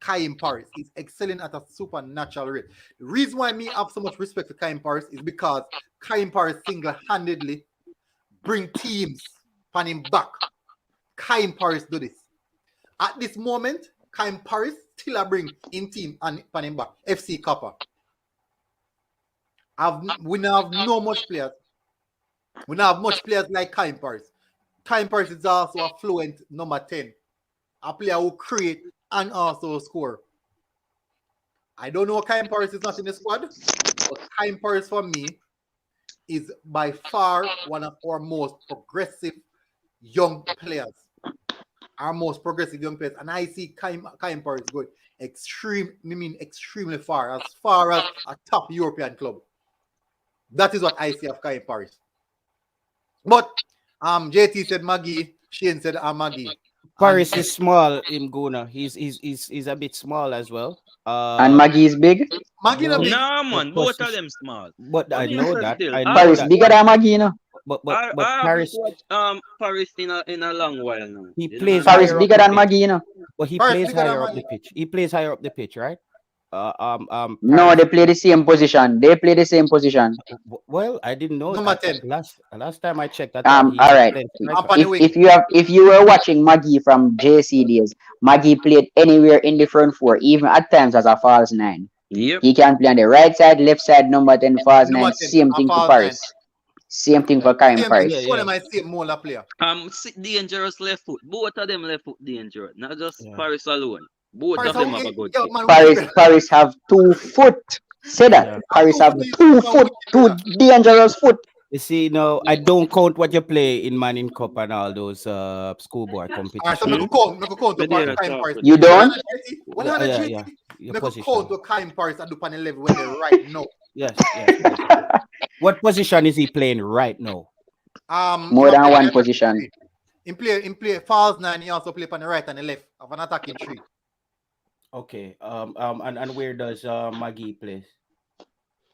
Kaim Paris is excelling at a supernatural rate. The reason why me have so much respect for Kaim Paris is because Kaim Paris single-handedly bring teams on him back. Kaim Paris do this. At this moment, Kaim Paris still a bring in team and on him back. FC Copper. We now have no much players. We now have much players like Kaim Paris. Kaim Paris is also a fluent number 10. A player who create and also score. I don't know Kaim Paris is not in the squad, but Kaim Paris for me is by far one of our most progressive young players. Our most progressive young players. And I see Kaim Paris going extremely far as a top European club. That is what I see of Kaim Paris. But JT said Maggie, Shane said Maggie. Paris is small in Guna. He's a bit small as well. And Maggie is big? Maggie no big. Nah, man, both of them small. But I know that. Paris bigger than Maggie, you know. But Paris, Paris in a long while now. He plays Paris bigger than Maggie, you know. But he plays higher up the pitch. He plays higher up the pitch, right? No, they play the same position. They play the same position. Well, I didn't know Number that. 10. Last time I checked, I thought he All was right. playing Up striker. on the wing. If you were watching Maggie from JC days, Maggie played anywhere in the front four, even at times as a false nine. Yep. He can play on the right side, left side, number 10, false Number nine. 10. Same A thing for false Paris. Same thing for Karim Same thing. Paris. Yeah, All yeah. of my same molar player. Dangerous left foot. Both of them left foot dangerous. Not just Yeah. Paris alone. Both Paris of them how have a wicked. good Yo, kick. man, wicked. Paris have 2 foot. Say that. Yeah. Paris have 2 Man, foot, wicked, 2 dangerous foot. You see, no, I don't count what you play in Manning Cup and all those schoolboy Alright, so competitions. no count to Yeah, Karim Paris. You don't? What Yeah, on yeah, JT? yeah. Your No position. count to Karim Paris and do pan 11 when they're right now. Yes, yes. What position is he playing right now? More he than play one on position. three. In play false 9. He also play on the right and the left of an attacking 3. Okay. And where does Maggie play?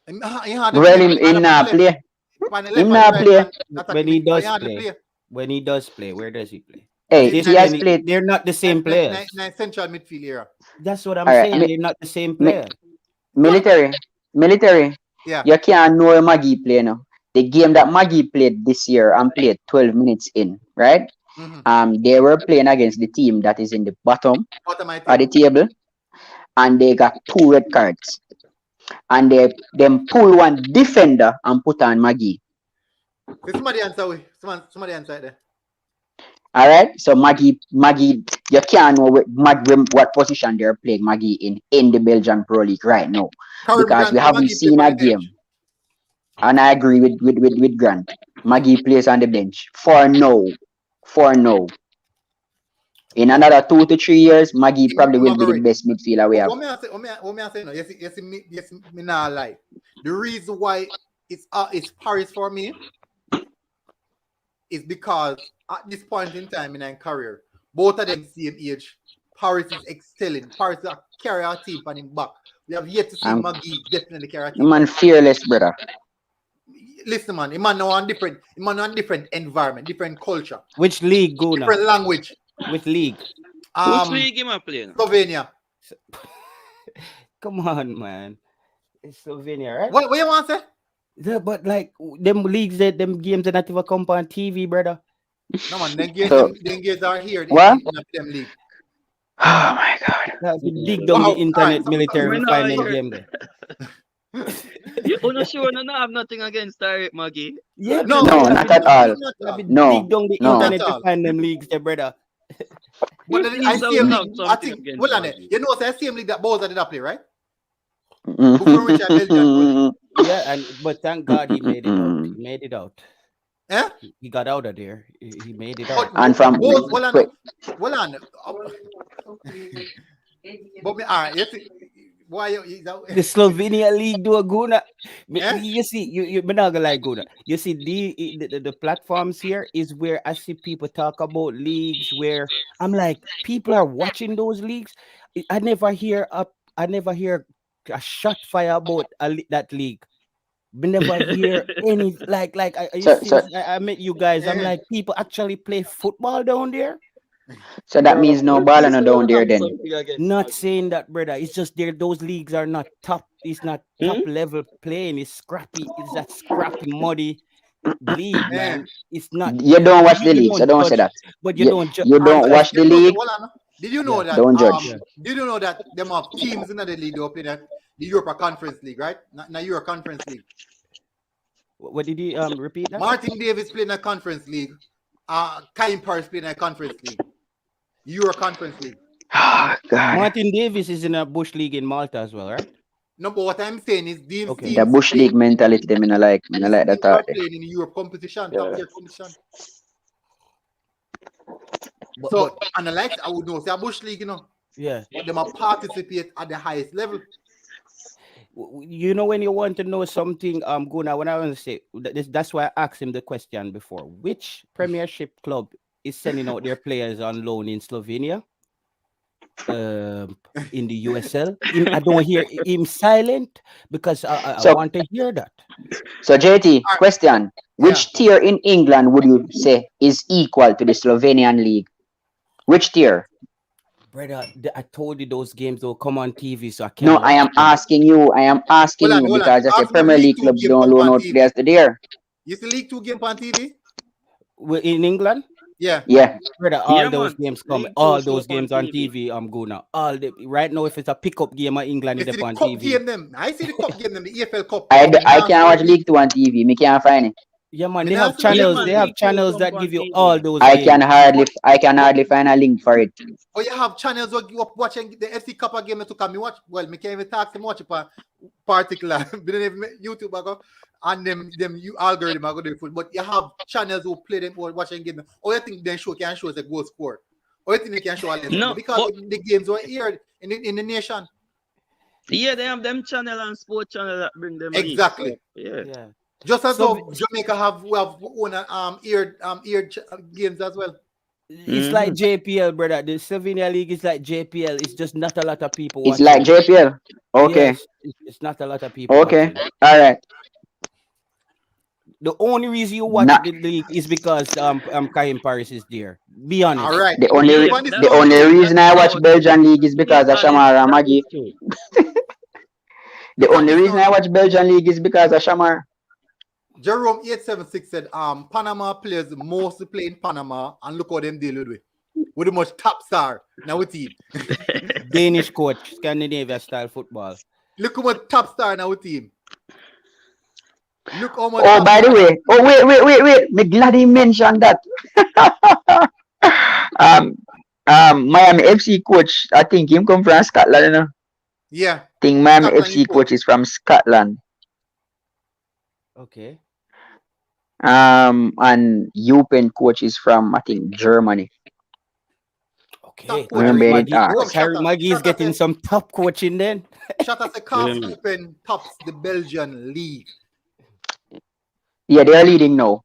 He had Well, him not play. Him not play. When he does play. When he does play, where does he play? Hey, There's he has many- played. They're not the same players. Central midfield era. That's what I'm Alright, saying. They're not the same players. Military. Yeah. You can't know where Maggie play now. The game that Maggie played this year and played 12 minutes in, right? Mm-hmm. They were playing against the team that is in the bottom Bottom I of the think. table, and they got 2 red cards. And they them pull one defender and put on Maggie. So somebody answer we. Somebody answer there. All right, so Maggie, you can't know what position they're playing Maggie in the Belgian Pro League right now Karim because Grant, we haven't Maggie seen play a on the bench. game. And I agree with Grant. Maggie plays on the bench for now. In another 2 to 3 years, Maggie probably will be the best midfielder we have. What me I say no? Yes, me not lie. The reason why it's Paris for me is because at this point in time in our career, both of them same age. Paris is excelling. Paris is carry our team on him back. We have yet to see Maggie definitely carry our team. Man, fearless, brother. Listen, man, man now on different environment, different culture, Which league go now? different language. Which league? Which league him a playing? Slovenia. Come on, man. It's Slovenia, right? What you want to say? Yeah, but like them leagues, them games that not even come on TV, brother. No man, them games are here. What? In them league. Oh my God. Like, you dig down the internet military We're to find not them here. game there. You're not sure no have nothing against Tarek Maggie. Yeah, No, not at all. No, dig down the no. internet Not at to all. find them leagues there, brother. But then I see him. I something think. against Well, on Maggie. it. You know, the same league that Bowser did not play, right? Before which I Belgian. Yeah, but thank God he made it out. He made it out. Eh? He got out of there. He made it out. And from Well on. But me, all right. You see, why you? The Slovenia league do a guna. Eh? You see, you not gonna like guna. You see, the platforms here is where I see people talk about leagues where I'm like, people are watching those leagues. I never hear a shot fire about that league. We never hear any I met you guys. I'm like, people actually play football down there. So that means no ball no down there then. Not saying that, brother. It's just there. Those leagues are not top. It's not top level playing. It's scrappy. It's that scrappy, muddy league, man. It's not. You don't watch the league, so don't say that. But you don't. You don't watch the league. Did you know that? Don't judge. Did you know that them have teams in the league they play the Europa Conference League, right? Not Euro Conference League. What did you repeat that? Martin Davis playing a Conference League. Karim Paris playing a Conference League. Euro Conference League. Oh, God. Martin Davis is in a Bush League in Malta as well, right? No, but what I'm saying is these teams The Bush League mentality, them in like that thought. playing in Europe competition, top tier competition. So, and the likes, I would know, say a Bush League, you know, Yeah. but them a participate at the highest level. You know, when you want to know something, Guna, when I want to say that's why I asked him the question before. Which Premiership club is sending out their players on loan in Slovenia? In the USL? I don't hear him silent because I want to hear that. So JT, question. Which tier in England would you say is equal to the Slovenian league? Which tier? Brother, I told you those games will come on TV, so I can't No, I am watch them. asking you. I am asking Hold on, you hold on. because I say Ask me if Premier League League 2 clubs game don't come loan on out TV. players to there. You see League 2 game on TV? We're in England, Yeah. Yeah. brother. All Yeah, those man. games come. League All Two show those up on games on TV. TV. I'm going now. All the right now, if it's a pickup game of England, You it's see the on cup TV. game them. I see the cup game them, the EFL Cup. I can't watch League 2 on TV. Me can't find it. Yeah, man. Me They not have see League channels. man, They have League Two channels come that on give you TV. all those I games. can hardly find a link for it. Oh, you have channels where you watching the FC Cup game that to come. Me watch. Well, me can't even talk them watch it for particular. We don't even YouTube I go and them you algorithm I go do it. But you have channels who play them or watching game. Oh, you think they can show the goal score? Or you think they can show a lesson? No, Because but- the games were aired in the nation. Yeah, they have them channel and sport channel that bring them in. Exactly. Yeah. Yeah. Just as So- though Jamaica have own aired games as well. It's like JPL, brother. The Slovenia League is like JPL. It's just not a lot of people. It's watching like it. JPL. Okay. Yes, it's not a lot of people. Okay. watching it. All right. The only reason you watch Nah. the league is because Karim Paris is there. Be honest. All right. The only Yeah, One is that's the only true. reason I watch That's Belgian League is because of Shamar and That Maggie. is true. The only reason I watch Belgian League is because of Shamar. Jerome 876 said, Panama players mostly play in Panama and look how them deal with it. With the much top star. Now with team. Danish coach, Scandinavia style football. Look how much top star now with team. Look how much Oh, top by the star. way. Oh, wait. Me glad he mentioned that. Miami FC coach, I think him come from Scotland, you know. Yeah. I think Miami Scotland FC coach. coach is from Scotland. Okay. And Eupen coach is from, I think, Germany. Okay. Top coach. Remember Really. it, ah. Harry Maggie is getting some top coaching then. Shut up the calf Yeah. open tops the Belgian league. Yeah, they are leading now.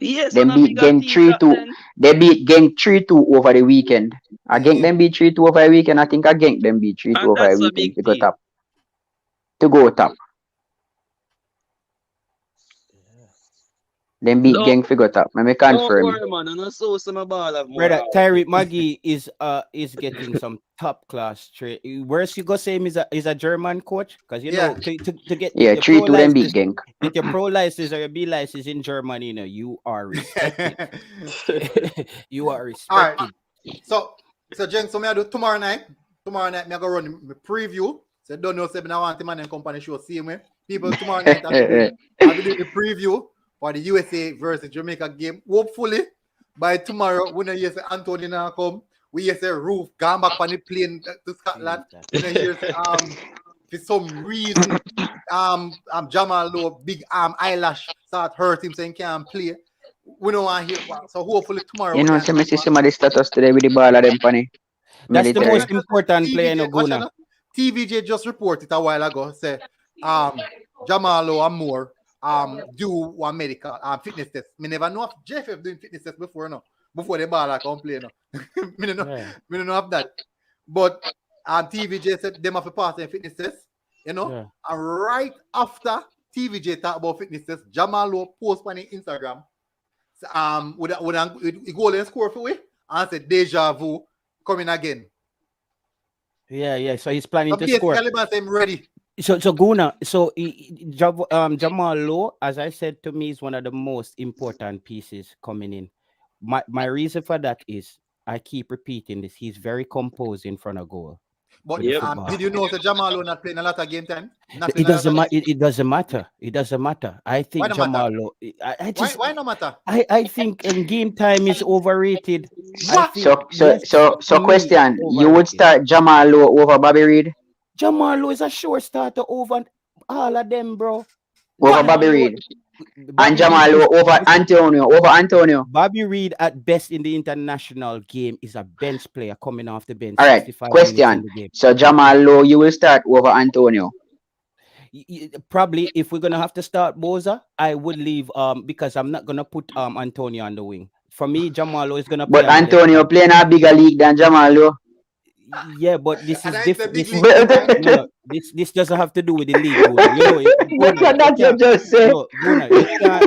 Yes, Them and a beat bigger Genk team 3-2. captain. They beat Genk 3-2 over the weekend. I Genk them beat 3-2 over the weekend. I think I Genk them beat 3-2 And over the that's a weekend big to go team. top. To go top. Them beat No. Genk to go top. Let me Don't confirm. worry, man. I know so some ball of more. Brother, Tyreek Maggie is getting some top class trade. Where's you go say him is a German coach? Because you Yeah. know to get Yeah, your 3-2 pro them beat license, Genk. get your pro license or your B license in Germany, you know, you are respected. You are respected. So Jen, so me I do tomorrow night. Tomorrow night, me I go run my preview. So don't know, say I want the man and company show same way. People tomorrow night I'll be doing the preview for the USA versus Jamaica game. Hopefully, by tomorrow, when I hear say Anthony now come, we hear say Roof gone back on the plane to Scotland. When I hear say, for some reason, Jamal Lowe, big eyelash start hurt him saying can't play. We don't want to hear. So hopefully tomorrow. You we know, can see some of the status today with the ball of them funny. That's the Military. most important player in TVJ, watch Oguna. out, TVJ just reported a while ago, say Jamalo and Moore do one medical fitness test. Me never know if JFF doing fitness test before before the ball come play me don't know. Yeah. Me don't know of that. But TVJ said them have to pass a fitness test, you know. Yeah. And right after TVJ talk about fitness test, Jamalo post on his Instagram with a goal and score for we and said deja vu coming again. Yeah. So he's planning So to basically, score. Taliban say I'm ready. So Guna, Jamal Lowe, as I said to me, is one of the most important pieces coming in. My reason for that is I keep repeating this. He's very composed in front of goal. But Yep. did you know that Jamal not playing a lot of game time? Not It playing a lot doesn't of- matter. It doesn't matter. It doesn't matter. I think Why not matter? Jamal Lowe. I just Why no matter? I think game time is overrated. I What? think, So yes, so to me, question. You would overrated. start Jamal Lowe over Bobby Reed? Jamal Lowe is a sure starter over all of them, bro. Over Jamal Bobby Lowe- Reed. Bobby And Jamal Reed is- Lowe over Antonio. Over Antonio. Bobby Reed at best in the international game is a bench player coming off the bench. All right. 65 minutes in Question. the game. So Jamal Lowe, you will start over Antonio. Probably if we're gonna have to start Boza, I would leave because I'm not gonna put Antonio on the wing. For me, Jamal Lowe is gonna play But on the left Antonio side. playing a bigger league than Jamal Lowe. Yeah, but this is And I different. said This, big is- league. no, this doesn't have to do with the league. Guna. You know, What Guna, that you can't- just say? no, Guna,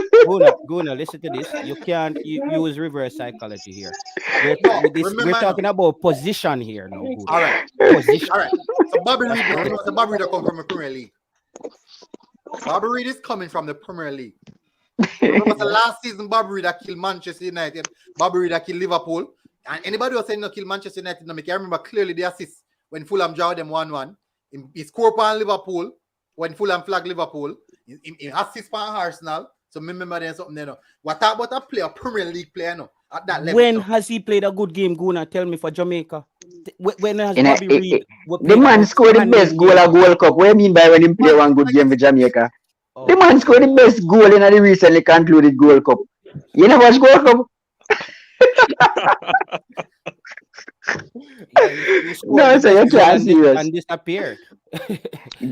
Guna, listen to this. You can't use reverse psychology here. No, We're remember talking now. about position here now, Guna. All right. Position. All right. So Bobby Reed, the Bobby Reed that come from the Premier League. Bobby Reed is coming from the Premier League. Remember the last season, Bobby Reed that killed Manchester United, Bobby Reed that killed Liverpool, and anybody was saying no kill Manchester United. No, I remember clearly the assist when Fulham draw them 1-1. He scored upon Liverpool when Fulham flagged Liverpool. He assist upon Arsenal. So remember there's something there. No. What about a player, Premier League player, no, at that level? When has he played a good game, Guna? Tell me for Jamaica. When has Bobby Reed? The man scored the best goal at World Cup. What do you mean by when he play one good game for Jamaica? Oh. The man scored the best goal in the recently concluded Gold Cup. You never watch Gold Cup? No, so you can't serious. And disappeared.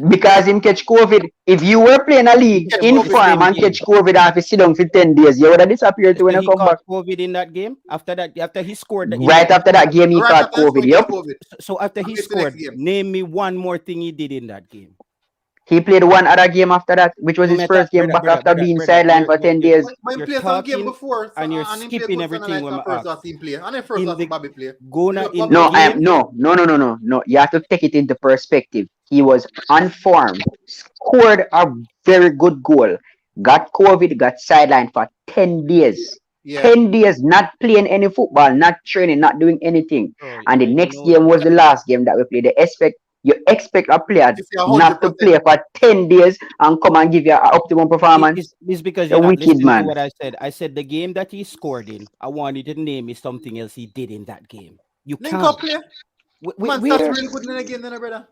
Because him catch COVID. If you were playing a league in form and catch COVID after sit down for 10 days, you would have disappeared when you come back. COVID in that game? After he scored Right after that game, he caught COVID. Yep. So after he scored, name me one more thing he did in that game. He played one other game after that, which was his first game back after being sidelined for 10 days. But he played some game before, and you're skipping everything when first was him play. And then first was Bobby play. No. You have to take it into perspective. He was on form, scored a very good goal, got COVID, got sidelined for 10 days. Yeah. 10 days not playing any football, not training, not doing anything. And the next game was the last game that we played. You expect a player not to play for 10 days and come and give you an optimum performance. It's because you're not listening to what I said. I said the game that he scored in, I wanted to name me something else he did in that game. You can't. Play. Man, that's really good in the game, then, brother.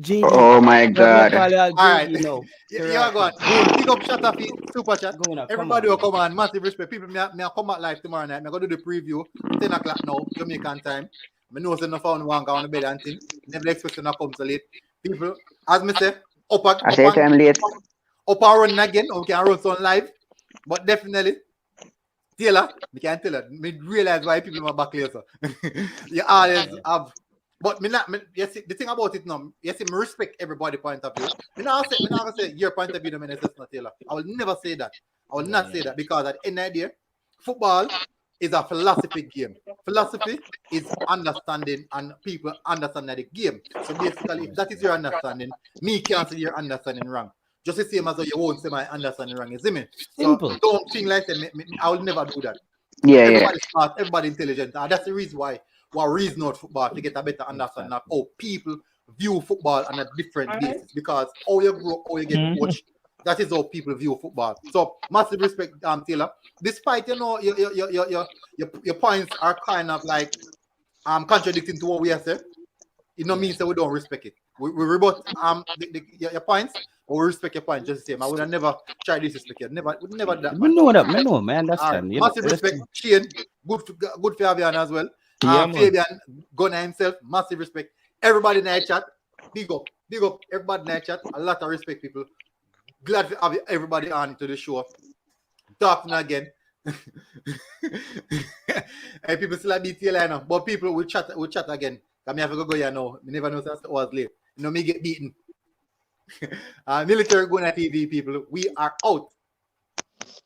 JD, oh my God. All right. Yeah, go on. Pick up chat off super chat. Everybody will come on. Massive respect. People, me come back live tomorrow night. I'm going to do the preview. 10 o'clock now, Jamaican time. I know it's not found one on the bed and thing. Never expecting to come so late. People, as me say, up and run again. We can run some live. But definitely, Taylor, we can't tell her. Me realize why people are back later. You always have. But yes, the thing about it now, yes, I respect everybody's point of view. I not say your point of view, no, it's not Taylor. I will never say that. I will not say that because at the end of the day, football is a philosophy game. Philosophy is understanding and people understand the game. So basically, if that is your understanding, me can't say your understanding wrong. Just the same as you won't say my understanding wrong. You see me? So don't think like that. I will never do that. Everybody's smart, everybody intelligent. And that's the reason why we reason out football to get a better understanding of how people view football on a different basis. Because how you grow up, how you get coached, that is how people view football. So massive respect, Taylor. Despite your points are kind of like contradicting to what we have said, it no means that we don't respect it. We rebut your points, but we respect your points just the same. I would have never tried to disrespect you. Never do that. I know, man. That's right. Massive respect, Shane. Good Fabian as well. Fabian Gunner himself, massive respect. Everybody in the chat, big up everybody in the chat. A lot of respect, people. Glad to have everybody on to the show. Talking again. And people still like BTL now, but people will chat again. I have to go here now. I never know that was late. You know me get beaten. Military Gooner TV people, we are out.